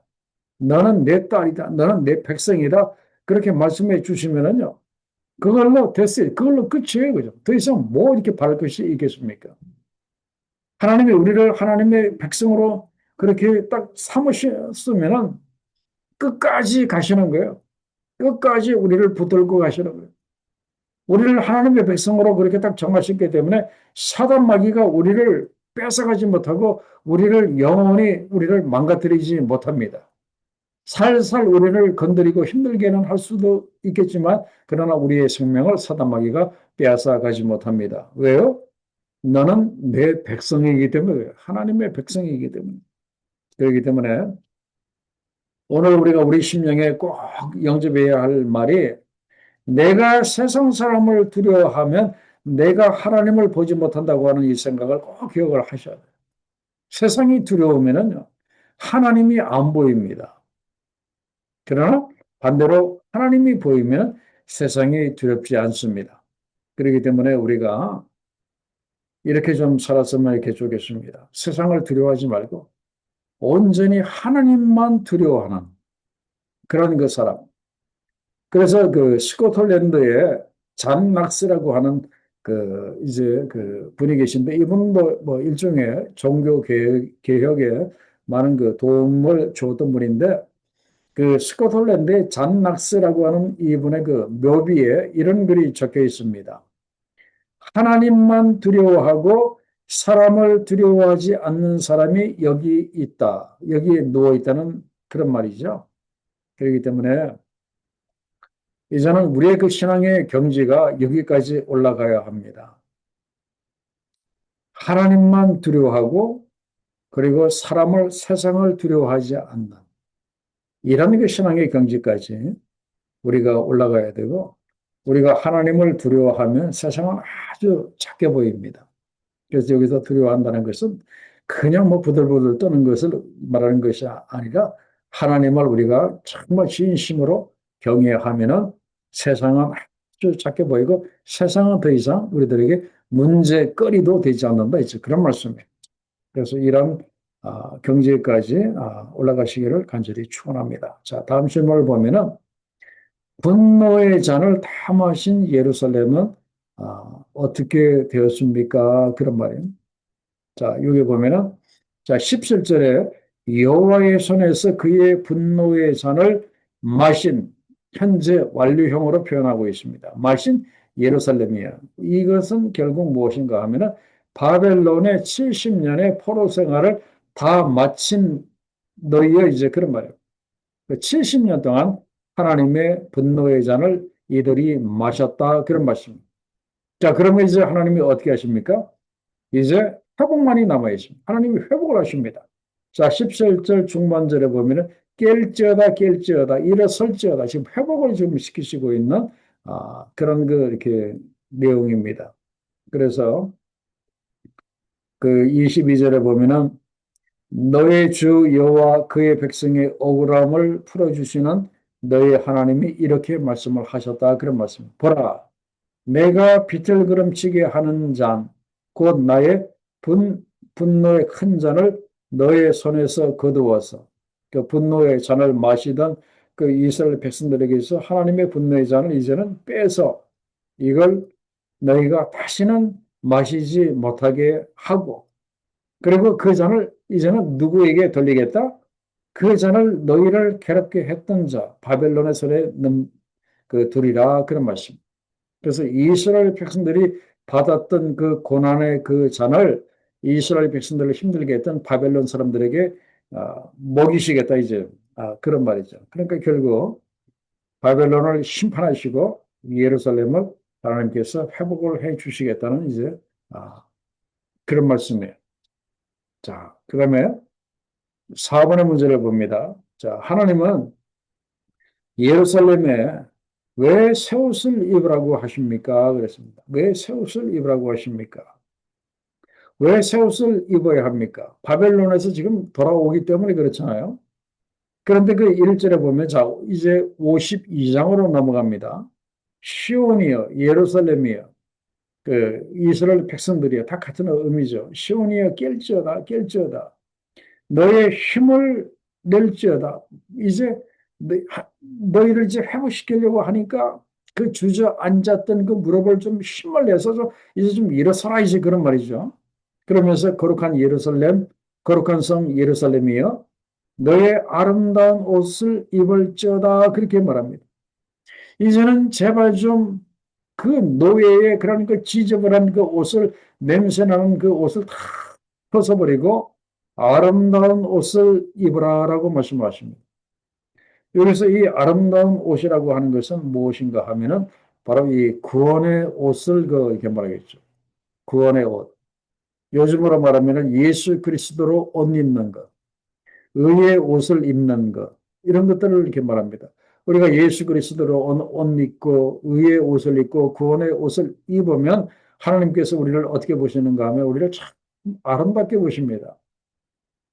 너는 내 딸이다. 너는 내 백성이다. 그렇게 말씀해 주시면은요. 그걸로 됐어요. 그걸로 끝이에요. 그죠? 더 이상 뭐 이렇게 바랄 것이 있겠습니까? 하나님이 우리를 하나님의 백성으로 그렇게 딱 삼으셨으면은 끝까지 가시는 거예요. 끝까지 우리를 붙들고 가시는 거예요. 우리를 하나님의 백성으로 그렇게 딱 정하셨기 때문에 사단 마귀가 우리를 뺏어가지 못하고 우리를 영원히 우리를 망가뜨리지 못합니다. 살살 우리를 건드리고 힘들게는 할 수도 있겠지만 그러나 우리의 생명을 사단 마귀가 빼앗아 가지 못합니다. 왜요? 너는 내 백성이기 때문에 하나님의 백성이기 때문에 그렇기 때문에 오늘 우리가 우리 심령에 꼭 영접해야 할 말이 내가 세상 사람을 두려워하면 내가 하나님을 보지 못한다고 하는 이 생각을 꼭 기억을 하셔야 돼요. 세상이 두려우면요 하나님이 안 보입니다. 그러나 반대로 하나님이 보이면 세상이 두렵지 않습니다. 그렇기 때문에 우리가 이렇게 좀 살았으면 이렇게 좋겠습니다. 세상을 두려워하지 말고 온전히 하나님만 두려워하는 그런 그 사람. 그래서 그 스코틀랜드에 잔 낙스라고 하는 그 이제 그 분이 계신데 이분도 뭐 일종의 종교 개혁에 많은 그 도움을 줬던 분인데 그 스코틀랜드의 잔 낙스라고 하는 이분의 그 묘비에 이런 글이 적혀 있습니다. 하나님만 두려워하고 사람을 두려워하지 않는 사람이 여기 있다. 여기에 누워 있다는 그런 말이죠. 그렇기 때문에 이제는 우리의 그 신앙의 경지가 여기까지 올라가야 합니다. 하나님만 두려워하고 그리고 사람을 세상을 두려워하지 않는 이런 그 신앙의 경지까지 우리가 올라가야 되고 우리가 하나님을 두려워하면 세상은 아주 작게 보입니다. 그래서 여기서 두려워한다는 것은 그냥 뭐 부들부들 떠는 것을 말하는 것이 아니라 하나님을 우리가 정말 진심으로 경외하면은 세상은 아주 작게 보이고 세상은 더 이상 우리들에게 문제거리도 되지 않는다. 이제 그런 말씀이에요. 그래서 이런 경제까지 올라가시기를 간절히 축원합니다. 자, 다음 질문을 보면은 분노의 잔을 다 마신 예루살렘은 어떻게 되었습니까? 그런 말이에요. 자, 여기 보면은, 자, 17절에 여호와의 손에서 그의 분노의 잔을 마신, 현재 완료형으로 표현하고 있습니다. 마신 예루살렘이에요. 이것은 결국 무엇인가 하면은 바벨론의 70년의 포로 생활을 다 마친 너희의 이제 그런 말이에요. 70년 동안 하나님의 분노의 잔을 이들이 마셨다. 그런 말씀입니다. 자, 그러면 이제 하나님이 어떻게 하십니까? 이제 회복만이 남아 있습니다. 하나님이 회복을 하십니다. 자, 17절 중반절에 보면은 깰지어다 깰지어다 일어설지어다 지금 회복을 지금 시키시고 있는 그런 그 이렇게 내용입니다. 그래서 그 22절에 보면은 너의 주 여호와 그의 백성의 억울함을 풀어주시는 너의 하나님이 이렇게 말씀을 하셨다. 그런 말씀. 보라, 내가 비틀거름치게 하는 잔, 곧 나의 분노의 큰 잔을 너의 손에서 거두어서 그 분노의 잔을 마시던 그 이스라엘 백성들에게서 하나님의 분노의 잔을 이제는 빼서 이걸 너희가 다시는 마시지 못하게 하고 그리고 그 잔을 이제는 누구에게 돌리겠다? 그 잔을 너희를 괴롭게 했던 자, 바벨론의 손에 그 두리라 그런 말씀. 그래서 이스라엘 백성들이 받았던 그 고난의 그 잔을 이스라엘 백성들을 힘들게 했던 바벨론 사람들에게 먹이시겠다 이제 그런 말이죠. 그러니까 결국 바벨론을 심판하시고 예루살렘을 하나님께서 회복을 해 주시겠다는 이제 그런 말씀이에요. 자, 그다음에 4번의 문제를 봅니다. 자, 하나님은 예루살렘에 왜 새 옷을 입으라고 하십니까? 그랬습니다. 왜 새 옷을 입으라고 하십니까? 왜 새 옷을 입어야 합니까? 바벨론에서 지금 돌아오기 때문에 그렇잖아요. 그런데 그 1절에 보면 자, 이제 52장으로 넘어갑니다. 시온이여, 예루살렘이여, 그 이스라엘 백성들이여, 다 같은 의미죠. 시온이여, 깰지어다, 깰지어다. 너의 힘을 낼지어다. 이제 너희를 이제 회복시키려고 하니까 그 주저앉았던 그 무릎을 좀 힘을 내서 좀 이제 좀 일어서라 이제 그런 말이죠. 그러면서 거룩한 예루살렘, 거룩한 성 예루살렘이여 너의 아름다운 옷을 입을지어다 그렇게 말합니다. 이제는 제발 좀 그 노예의 그런 그 지저분한 그 옷을 냄새나는 그 옷을 다 벗어버리고 아름다운 옷을 입으라라고 말씀하십니다. 여기서 이 아름다운 옷이라고 하는 것은 무엇인가 하면은 바로 이 구원의 옷을 이렇게 말하겠죠. 구원의 옷. 요즘으로 말하면은 예수 그리스도로 옷 입는 것. 의의 옷을 입는 것 이런 것들을 이렇게 말합니다. 우리가 예수 그리스도로 옷 입고 의의 옷을 입고 구원의 옷을 입으면 하나님께서 우리를 어떻게 보시는가 하면 우리를 참 아름답게 보십니다.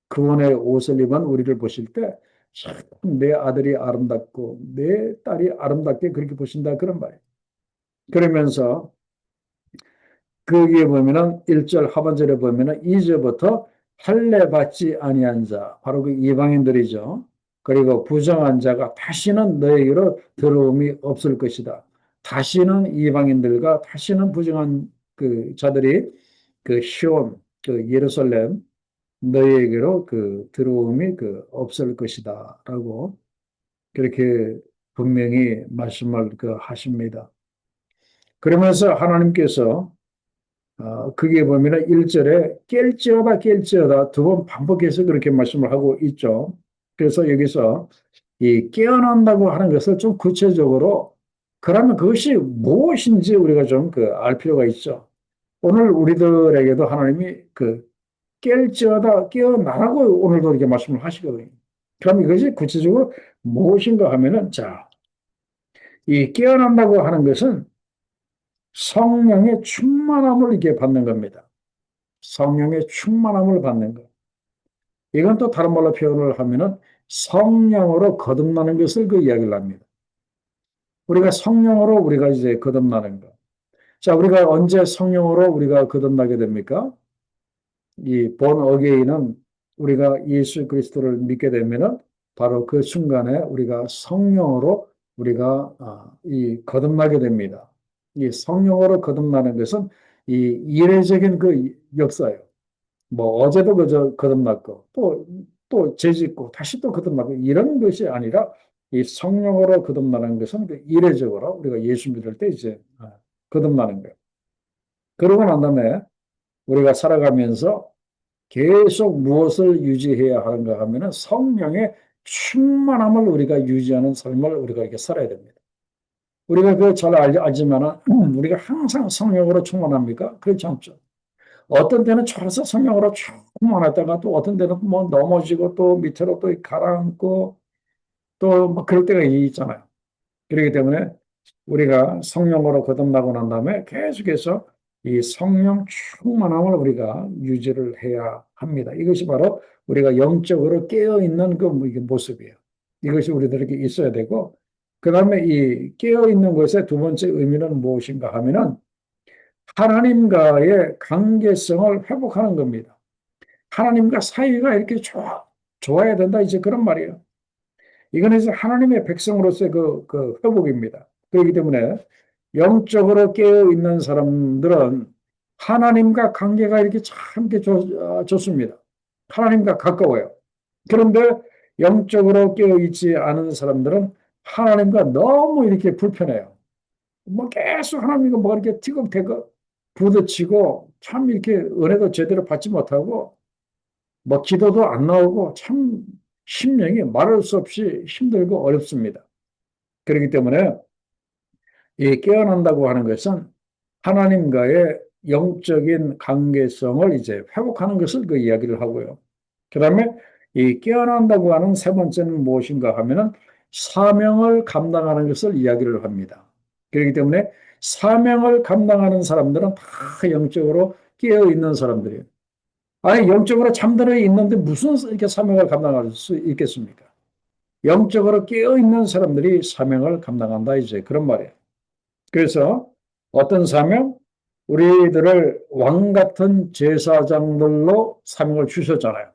구원의 옷을 입은 우리를 보실 때 참 내 아들이 아름답고 내 딸이 아름답게 그렇게 보신다 그런 말이에요. 그러면서 거기에 보면은 1절 하반절에 보면은 2절부터 할례 받지 아니한 자 바로 그 이방인들이죠. 그리고 부정한 자가 다시는 너에게로 들어옴이 없을 것이다. 다시는 이방인들과 다시는 부정한 그 자들이 그 시온 그 예루살렘 너희에게로 그 들어옴이 그 없을 것이다라고 그렇게 분명히 말씀을 그 하십니다. 그러면서 하나님께서 그게 보면은 1절에 깰지어다 깰지어다 두 번 반복해서 그렇게 말씀을 하고 있죠. 그래서 여기서 이 깨어난다고 하는 것을 좀 구체적으로 그러면 그것이 무엇인지 우리가 좀 그 알 필요가 있죠. 오늘 우리들에게도 하나님이 그 깰지어다 깨어나라고 오늘도 이렇게 말씀을 하시거든요. 그럼 이것이 구체적으로 무엇인가 하면은 자, 이 깨어난다고 하는 것은 성령의 충만함을 이렇게 받는 겁니다. 성령의 충만함을 받는 것. 이건 또 다른 말로 표현을 하면은 성령으로 거듭나는 것을 그 이야기를 합니다. 우리가 성령으로 우리가 이제 거듭나는 것. 자, 우리가 언제 성령으로 우리가 거듭나게 됩니까? 이 본 어게인은 우리가 예수 그리스도를 믿게 되면은 바로 그 순간에 우리가 성령으로 우리가 이 거듭나게 됩니다. 이 성령으로 거듭나는 것은 이 이례적인 그 역사예요. 뭐 어제도 그저 거듭났고 또 죄짓고 다시 또 거듭나고 이런 것이 아니라 이 성령으로 거듭나는 것은 그 이례적으로 우리가 예수 믿을 때 이제 거듭나는 거예요. 그러고 난 다음에 우리가 살아가면서 계속 무엇을 유지해야 하는가 하면은 성령의 충만함을 우리가 유지하는 삶을 우리가 이렇게 살아야 됩니다. 우리가 그 잘 알지만은 우리가 항상 성령으로 충만합니까? 그렇지 않죠. 어떤 때는 철서 성령으로 충만했다가 또 어떤 때는 뭐 넘어지고 또 밑으로 또 가라앉고 또 뭐 그럴 때가 있잖아요. 그렇기 때문에 우리가 성령으로 거듭나고 난 다음에 계속해서 이 성령 충만함을 우리가 유지를 해야 합니다. 이것이 바로 우리가 영적으로 깨어있는 그 모습이에요. 이것이 우리들에게 있어야 되고, 그 다음에 이 깨어있는 것의 두 번째 의미는 무엇인가 하면은 하나님과의 관계성을 회복하는 겁니다. 하나님과 사이가 이렇게 좋아야 된다. 이제 그런 말이에요. 이거는 이제 하나님의 백성으로서의 그 회복입니다. 그렇기 때문에 영적으로 깨어 있는 사람들은 하나님과 관계가 이렇게 참 이렇게 좋습니다. 하나님과 가까워요. 그런데 영적으로 깨어 있지 않은 사람들은 하나님과 너무 이렇게 불편해요. 뭐 계속 하나님과 뭐 이렇게 티격태격 부딪히고 참 이렇게 은혜도 제대로 받지 못하고 뭐 기도도 안 나오고 참 심령이 말할 수 없이 힘들고 어렵습니다. 그렇기 때문에 이 깨어난다고 하는 것은 하나님과의 영적인 관계성을 이제 회복하는 것을 그 이야기를 하고요. 그 다음에 이 깨어난다고 하는 세 번째는 무엇인가 하면은 사명을 감당하는 것을 이야기를 합니다. 그렇기 때문에 사명을 감당하는 사람들은 다 영적으로 깨어 있는 사람들이에요. 아니, 영적으로 잠들어 있는데 무슨 이렇게 사명을 감당할 수 있겠습니까? 영적으로 깨어있는 사람들이 사명을 감당한다, 이제 그런 말이에요. 그래서 어떤 사명? 우리들을 왕 같은 제사장들로 사명을 주셨잖아요.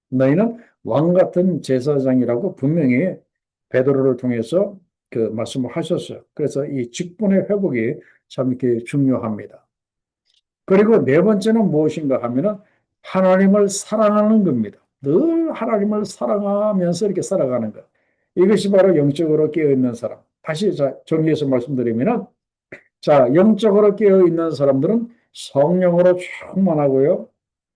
너희는 왕 같은 제사장이라고 분명히 베드로를 통해서 그 말씀을 하셨어요. 그래서 이 직분의 회복이 참 이렇게 중요합니다. 그리고 네 번째는 무엇인가 하면은 하나님을 사랑하는 겁니다. 늘 하나님을 사랑하면서 이렇게 살아가는 것. 이것이 바로 영적으로 깨어있는 사람. 다시 정리해서 말씀드리면은, 자, 영적으로 깨어있는 사람들은 성령으로 충만하고요.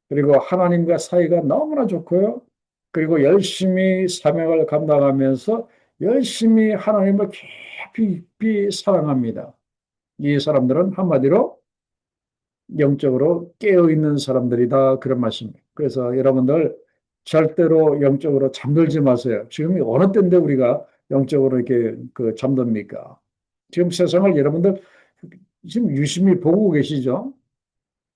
그리고 하나님과 사이가 너무나 좋고요. 그리고 열심히 사명을 감당하면서 열심히 하나님을 깊이 깊이 사랑합니다. 이 사람들은 한마디로 영적으로 깨어있는 사람들이다. 그런 말씀입니다. 그래서 여러분들 절대로 영적으로 잠들지 마세요. 지금 어느 때인데 우리가 영적으로 이렇게 그 잠듭니까? 지금 세상을 여러분들 지금 유심히 보고 계시죠?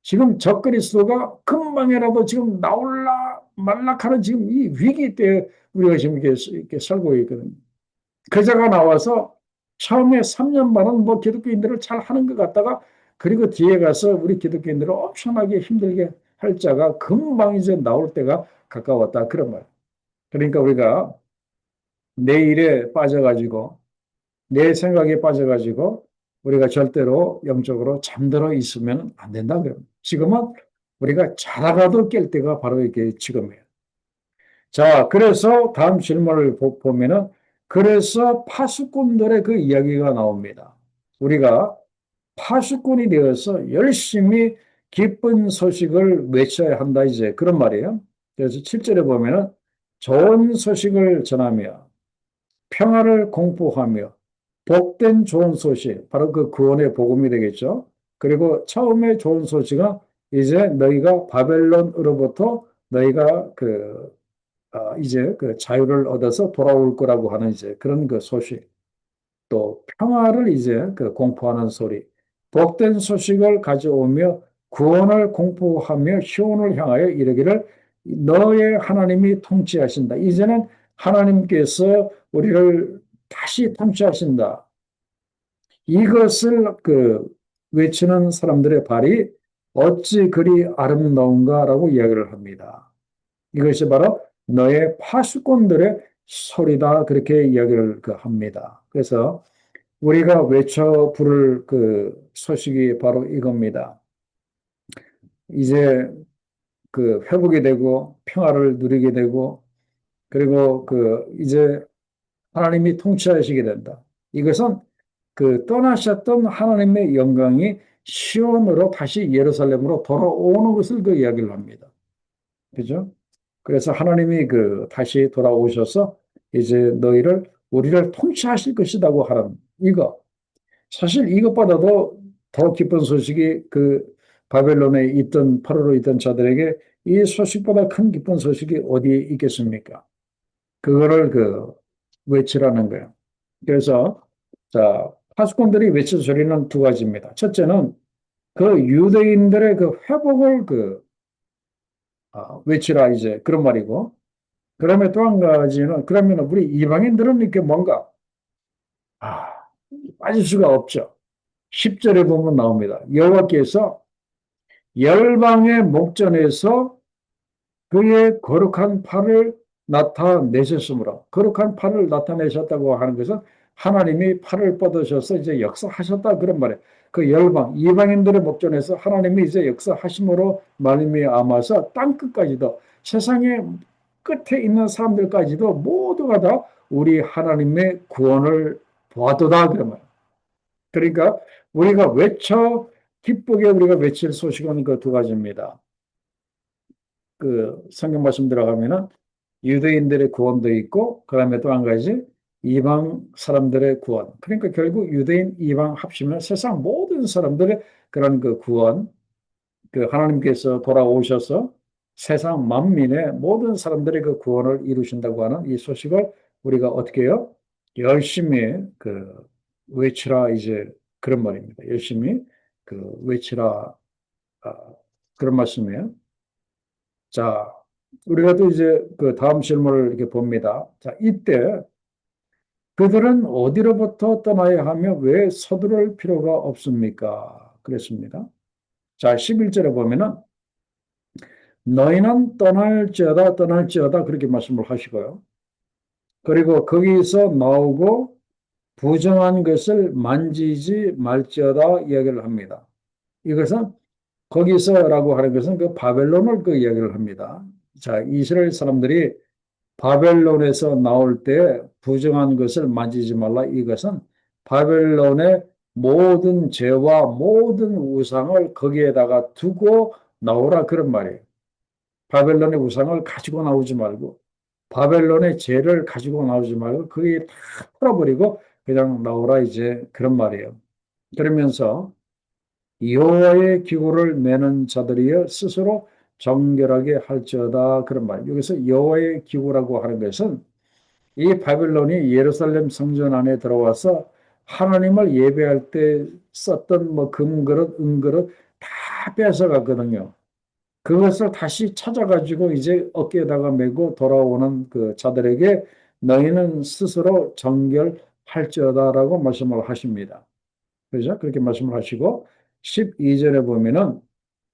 지금 적그리스도가 금방이라도 지금 나올라 말락하는 지금 이 위기 때 우리가 지금 이렇게 살고 있거든요. 그자가 나와서 처음에 3년 반은 뭐 기독교인들을 잘 하는 것 같다가 그리고 뒤에 가서 우리 기독교인들을 엄청나게 힘들게 할 자가 금방 이제 나올 때가 가까웠다. 그런 말. 그러니까 우리가 내 일에 빠져가지고 내 생각에 빠져가지고 우리가 절대로 영적으로 잠들어 있으면 안 된다. 그럼 지금은 우리가 자다가도 깰 때가 바로 이게 지금이에요. 자, 그래서 다음 질문을 보면은 그래서 파수꾼들의 그 이야기가 나옵니다. 우리가 파수꾼이 되어서 열심히 기쁜 소식을 외쳐야 한다 이제 그런 말이에요. 그래서 7절에 보면은 좋은 소식을 전하며 평화를 공포하며 복된 좋은 소식, 바로 그 구원의 복음이 되겠죠. 그리고 처음에 좋은 소식은 이제 너희가 바벨론으로부터 너희가 이제 그 자유를 얻어서 돌아올 거라고 하는 이제 그런 그 소식, 또 평화를 이제 그 공포하는 소리, 복된 소식을 가져오며 구원을 공포하며 시온을 향하여 이르기를 너의 하나님이 통치하신다. 이제는 하나님께서 우리를 다시 통치하신다. 이것을 외치는 사람들의 발이 어찌 그리 아름다운가라고 이야기를 합니다. 이것이 바로 너의 파수꾼들의 소리다. 그렇게 이야기를 합니다. 그래서 우리가 외쳐 부를 그 소식이 바로 이겁니다. 이제 회복이 되고 평화를 누리게 되고 그리고 이제 하나님이 통치하시게 된다. 이것은 떠나셨던 하나님의 영광이 시온으로 다시 예루살렘으로 돌아오는 것을 이야기를 합니다. 그죠? 그래서 하나님이 다시 돌아오셔서 이제 우리를 통치하실 것이라고 하는 이거. 사실 이것보다도 더 기쁜 소식이 바벨론에 있던, 포로로 있던 자들에게 이 소식보다 큰 기쁜 소식이 어디에 있겠습니까? 그거를 외치라는 거예요. 그래서, 자, 파수꾼들이 외칠 소리는 두 가지입니다. 첫째는 유대인들의 회복을 외치라, 이제 그런 말이고. 그러면 또 한 가지는, 그러면 우리 이방인들은 이렇게 뭔가, 아, 빠질 수가 없죠. 10절에 보면 나옵니다. 여호와께서 열방의 목전에서 그의 거룩한 팔을 나타내셨으므로, 거룩한 팔을 나타내셨다고 하는 것은 하나님이 팔을 뻗으셔서 이제 역사하셨다 그런 말이에요. 이방인들의 목전에서 하나님이 이제 역사하심으로 말미암아서 땅 끝까지도, 세상의 끝에 있는 사람들까지도 모두가 다 우리 하나님의 구원을 보았도다 그런 말이에요. 그러니까 우리가 기쁘게 우리가 외칠 소식은 그 두 가지입니다. 성경 말씀 들어가면은 유대인들의 구원도 있고, 그 다음에 또 한 가지 이방 사람들의 구원. 그러니까 결국 유대인, 이방 합치면 세상 모든 사람들의 그런 구원, 하나님께서 돌아오셔서 세상 만민의 모든 사람들의 구원을 이루신다고 하는 이 소식을 우리가 어떻게 해요? 열심히 외치라, 이제 그런 말입니다. 열심히 외치라, 그런 말씀이에요. 자, 우리가 또 이제 다음 질문을 이렇게 봅니다. 자, 이때 그들은 어디로부터 떠나야 하며 왜 서두를 필요가 없습니까? 그랬습니다. 자, 11절에 보면은 너희는 떠날지어다 떠날지어다 그렇게 말씀을 하시고요. 그리고 거기서 나오고 부정한 것을 만지지 말지어다 이야기를 합니다. 이것은 거기서라고 하는 것은 그 바벨론을 그 이야기를 합니다. 자, 이스라엘 사람들이 바벨론에서 나올 때 부정한 것을 만지지 말라. 이것은 바벨론의 모든 죄와 모든 우상을 거기에다가 두고 나오라 그런 말이에요. 바벨론의 우상을 가지고 나오지 말고 바벨론의 죄를 가지고 나오지 말고 그게 다 풀어버리고 그냥 나오라 이제 그런 말이에요. 그러면서 여호와의 기구를 매는 자들이여 스스로 정결하게 할지어다 그런 말. 여기서 여호와의 기구라고 하는 것은 이 바벨론이 예루살렘 성전 안에 들어와서 하나님을 예배할 때 썼던 뭐 금그릇, 은그릇 다 뺏어갔거든요. 그것을 다시 찾아가지고 이제 어깨에다가 메고 돌아오는 그 자들에게 너희는 스스로 정결할지어다라고 말씀을 하십니다. 그죠? 그렇게 말씀을 하시고 12절에 보면은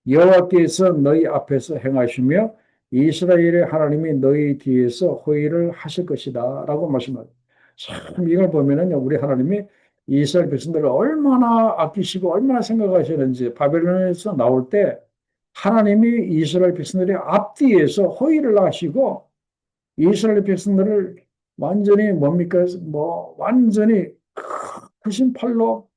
여호와께서 너희 앞에서 행하시며 이스라엘의 하나님이 너희 뒤에서 호의를 하실 것이다 라고 말씀합니다. 참 이걸 보면은 우리 하나님이 이스라엘 백성들을 얼마나 아끼시고 얼마나 생각하시는지 바벨론에서 나올 때 하나님이 이스라엘 백성들의 앞뒤에서 호의를 하시고 이스라엘 백성들을 완전히 뭡니까? 뭐 완전히 크신 팔로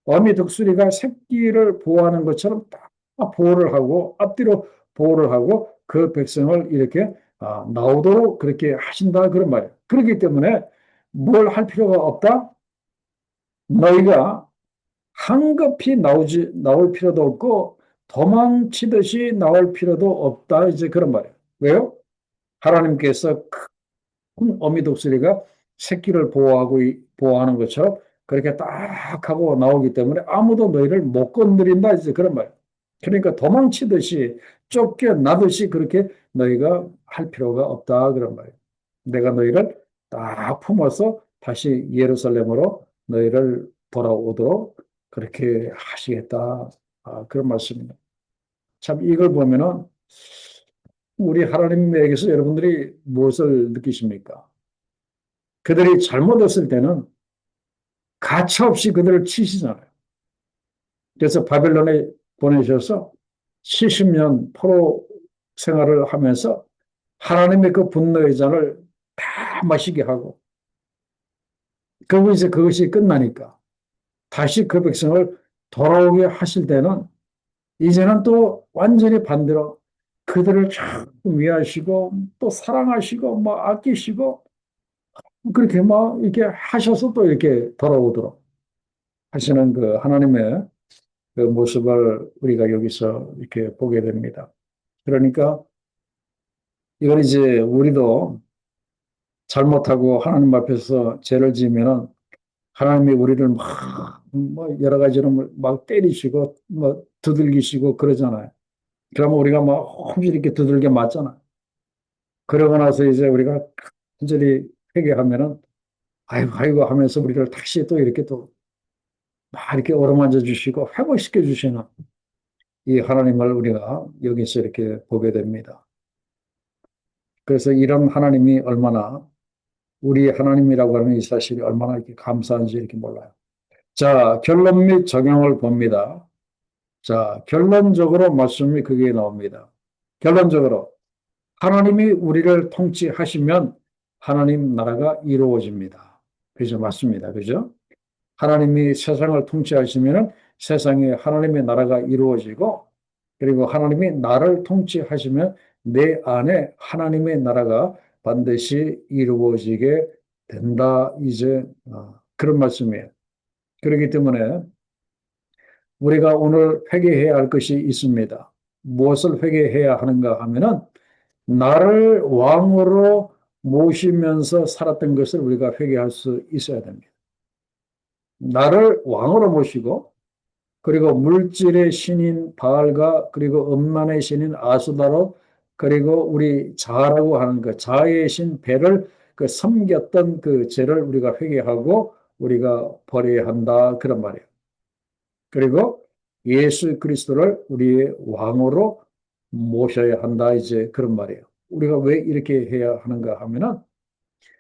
어미 독수리가 새끼를 보호하는 것처럼 딱 보호를 하고 앞뒤로 보호를 하고 그 백성을 이렇게 나오도록 그렇게 하신다 그런 말이에요. 그렇기 때문에 뭘 할 필요가 없다. 너희가 황급히 나올 필요도 없고 도망치듯이 나올 필요도 없다. 이제 그런 말이에요. 왜요? 하나님께서 어미 독수리가 새끼를 보호하는 것처럼 그렇게 딱 하고 나오기 때문에 아무도 너희를 못 건드린다. 이제 그런 말이에요. 그러니까 도망치듯이 쫓겨나듯이 그렇게 너희가 할 필요가 없다. 그런 말이에요. 내가 너희를 딱 품어서 다시 예루살렘으로 너희를 돌아오도록 그렇게 하시겠다. 그런 말씀입니다. 참 이걸 보면은 우리 하나님에게서 여러분들이 무엇을 느끼십니까? 그들이 잘못했을 때는 가차없이 그들을 치시잖아요. 그래서 바벨론에 보내셔서 70년 포로 생활을 하면서 하나님의 그 분노의 잔을 다 마시게 하고 그리고 이제 그것이 끝나니까 다시 그 백성을 돌아오게 하실 때는 이제는 또 완전히 반대로 그들을 참 위하시고 또 사랑하시고 뭐 아끼시고 그렇게 막 이렇게 하셔서 또 이렇게 돌아오도록 하시는 그 하나님의 그 모습을 우리가 여기서 이렇게 보게 됩니다. 그러니까 이건 이제 우리도 잘못하고 하나님 앞에서 죄를 지으면은 하나님이 우리를 막, 뭐 여러 가지로 막 때리시고, 뭐 두들기시고 그러잖아요. 그러면 우리가 막 홈시 이렇게 두들겨 맞잖아. 그러고 나서 이제 우리가 간절히 회개하면은 아이고, 아이고 하면서 우리를 다시 또 이렇게 또 막 이렇게 어루만져 주시고 회복시켜 주시는 이 하나님을 우리가 여기서 이렇게 보게 됩니다. 그래서 이런 하나님이 얼마나 우리 하나님이라고 하는 이 사실이 얼마나 이렇게 감사한지 이렇게 몰라요. 자, 결론 및 적용을 봅니다. 자, 결론적으로 말씀이 그게 나옵니다. 결론적으로 하나님이 우리를 통치하시면 하나님 나라가 이루어집니다. 그죠? 맞습니다. 그죠? 하나님이 세상을 통치하시면 세상에 하나님의 나라가 이루어지고 그리고 하나님이 나를 통치하시면 내 안에 하나님의 나라가 반드시 이루어지게 된다. 이제 그런 말씀이에요. 그렇기 때문에 우리가 오늘 회개해야 할 것이 있습니다. 무엇을 회개해야 하는가 하면은 나를 왕으로 모시면서 살았던 것을 우리가 회개할 수 있어야 됩니다. 나를 왕으로 모시고 그리고 물질의 신인 바알과 그리고 음란의 신인 아수다로 그리고 우리 자라고 하는 것 자의 신 벨을 그 섬겼던 그 죄를 우리가 회개하고 우리가 버려야 한다. 그런 말이에요. 그리고 예수 그리스도를 우리의 왕으로 모셔야 한다. 이제 그런 말이에요. 우리가 왜 이렇게 해야 하는가 하면은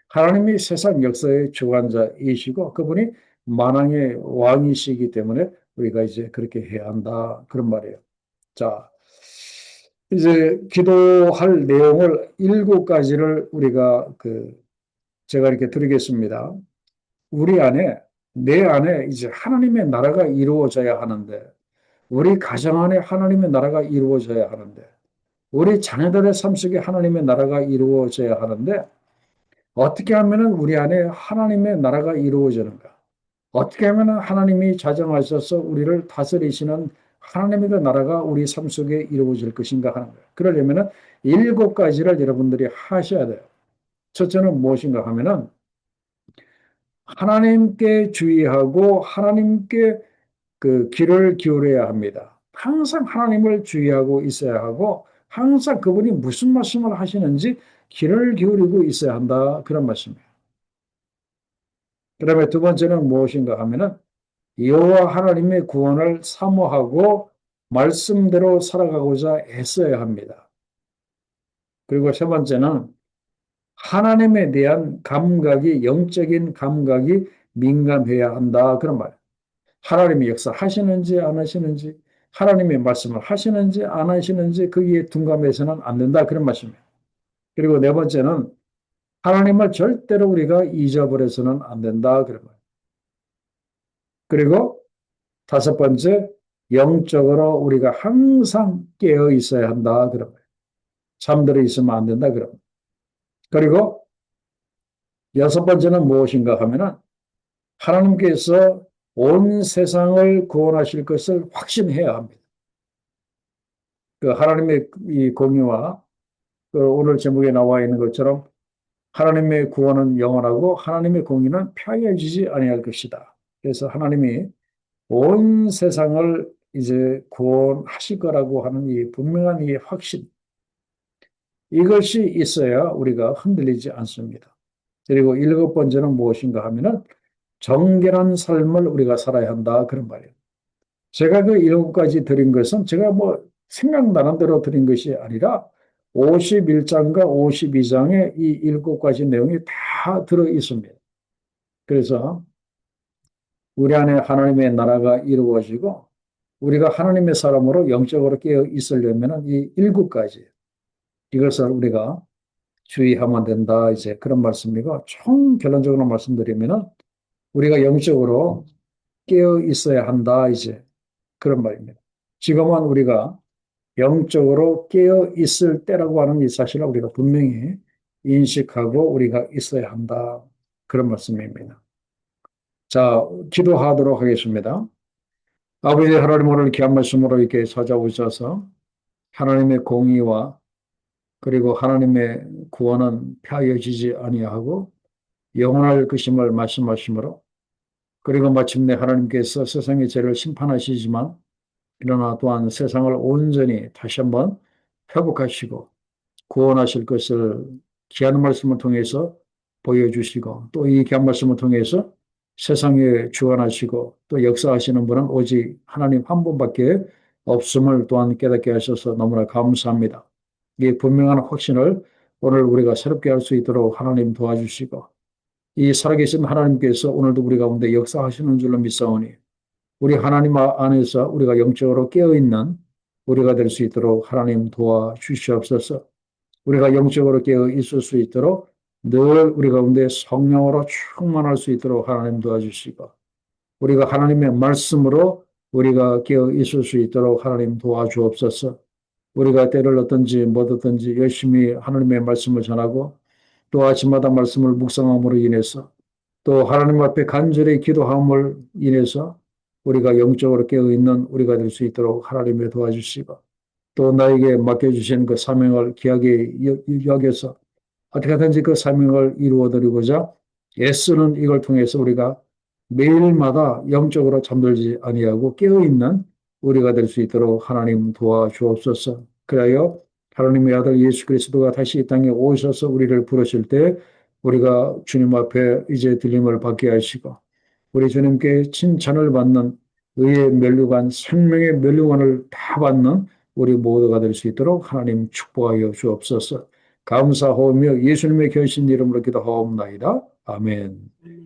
하나님이 세상 역사의 주관자이시고 그분이 만왕의 왕이시기 때문에 우리가 이제 그렇게 해야 한다. 그런 말이에요. 자, 이제 기도할 내용을 7가지를 우리가 제가 이렇게 드리겠습니다. 우리 안에, 내 안에 이제 하나님의 나라가 이루어져야 하는데, 우리 가정 안에 하나님의 나라가 이루어져야 하는데, 우리 자녀들의 삶 속에 하나님의 나라가 이루어져야 하는데, 어떻게 하면은 우리 안에 하나님의 나라가 이루어지는가? 어떻게 하면은 하나님이 자정하셔서 우리를 다스리시는 하나님의 그 나라가 우리 삶 속에 이루어질 것인가 하는 거예요. 그러려면은 7가지를 여러분들이 하셔야 돼요. 첫째는 무엇인가 하면은 하나님께 주의하고 하나님께 그 귀를 기울여야 합니다. 항상 하나님을 주의하고 있어야 하고 항상 그분이 무슨 말씀을 하시는지 귀를 기울이고 있어야 한다. 그런 말씀이에요. 그다음에 두 번째는 무엇인가 하면은 여호와 하나님의 구원을 사모하고 말씀대로 살아가고자 애써야 합니다. 그리고 세 번째는 하나님에 대한 감각이 영적인 감각이 민감해야 한다. 그런 말. 하나님이 역사하시는지 안 하시는지 하나님의 말씀을 하시는지 안 하시는지 거기에 둔감해서는 안 된다. 그런 말씀이에요. 그리고 네 번째는 하나님을 절대로 우리가 잊어버려서는 안 된다. 그런 말. 그리고 다섯 번째, 영적으로 우리가 항상 깨어 있어야 한다. 그런 거예요. 잠들어 있으면 안 된다. 그런 거예요. 그리고 여섯 번째는 무엇인가 하면은 하나님께서 온 세상을 구원하실 것을 확신해야 합니다. 그 하나님의 이 공의와 그 오늘 제목에 나와 있는 것처럼 하나님의 구원은 영원하고 하나님의 공의는 폐하여지지 아니할 것이다. 그래서 하나님이 온 세상을 이제 구원하실 거라고 하는 이 분명한 이 확신, 이것이 있어야 우리가 흔들리지 않습니다. 그리고 일곱 번째는 무엇인가 하면은 정결한 삶을 우리가 살아야 한다. 그런 말이에요. 제가 그 일곱 가지 드린 것은 제가 뭐 생각나는 대로 드린 것이 아니라 51장과 52장에 이 일곱 가지 내용이 다 들어 있습니다. 그래서 우리 안에 하나님의 나라가 이루어지고 우리가 하나님의 사람으로 영적으로 깨어 있으려면 이 일곱 가지 이것을 우리가 주의하면 된다. 이제 그런 말씀이고 총 결론적으로 말씀드리면은 우리가 영적으로 깨어 있어야 한다. 이제 그런 말입니다. 지금은 우리가 영적으로 깨어 있을 때라고 하는 이 사실을 우리가 분명히 인식하고 우리가 있어야 한다. 그런 말씀입니다. 자, 기도하도록 하겠습니다. 아버지 하나님 오늘 귀한 말씀으로 이렇게 찾아오셔서 하나님의 공의와 그리고 하나님의 구원은 폐하여지지 아니하고 영원할 것임을 말씀하시므로 그리고 마침내 하나님께서 세상의 죄를 심판하시지만 그러나 또한 세상을 온전히 다시 한번 회복하시고 구원하실 것을 귀한 말씀을 통해서 보여주시고 또 이 귀한 말씀을 통해서 세상에 주관하시고 또 역사하시는 분은 오직 하나님 한 분밖에 없음을 또한 깨닫게 하셔서 너무나 감사합니다. 이 분명한 확신을 오늘 우리가 새롭게 할 수 있도록 하나님 도와주시고 이 살아계신 하나님께서 오늘도 우리 가운데 역사하시는 줄로 믿사오니 우리 하나님 안에서 우리가 영적으로 깨어있는 우리가 될 수 있도록 하나님 도와주시옵소서. 우리가 영적으로 깨어 있을 수 있도록 늘 우리 가운데 성령으로 충만할 수 있도록 하나님 도와주시고 우리가 하나님의 말씀으로 우리가 깨어 있을 수 있도록 하나님 도와주옵소서. 우리가 때를 얻든지 못 얻든지 열심히 하나님의 말씀을 전하고 또 아침마다 말씀을 묵상함으로 인해서 또 하나님 앞에 간절히 기도함을 인해서 우리가 영적으로 깨어있는 우리가 될 수 있도록 하나님의 도와주시고 또 나에게 맡겨주신 그 사명을 귀하게 여겨서 어떻게 하든지 그 사명을 이루어드리고자 애쓰는 이걸 통해서 우리가 매일마다 영적으로 잠들지 아니하고 깨어있는 우리가 될 수 있도록 하나님 도와주옵소서. 그래요 하나님의 아들 예수 그리스도가 다시 이 땅에 오셔서 우리를 부르실 때 우리가 주님 앞에 이제 들림을 받게 하시고 우리 주님께 칭찬을 받는 의의 면류관, 생명의 면류관을 다 받는 우리 모두가 될 수 있도록 하나님 축복하여 주옵소서. 감사하며 예수님의 결신 이름으로 기도하옵나이다. 아멘.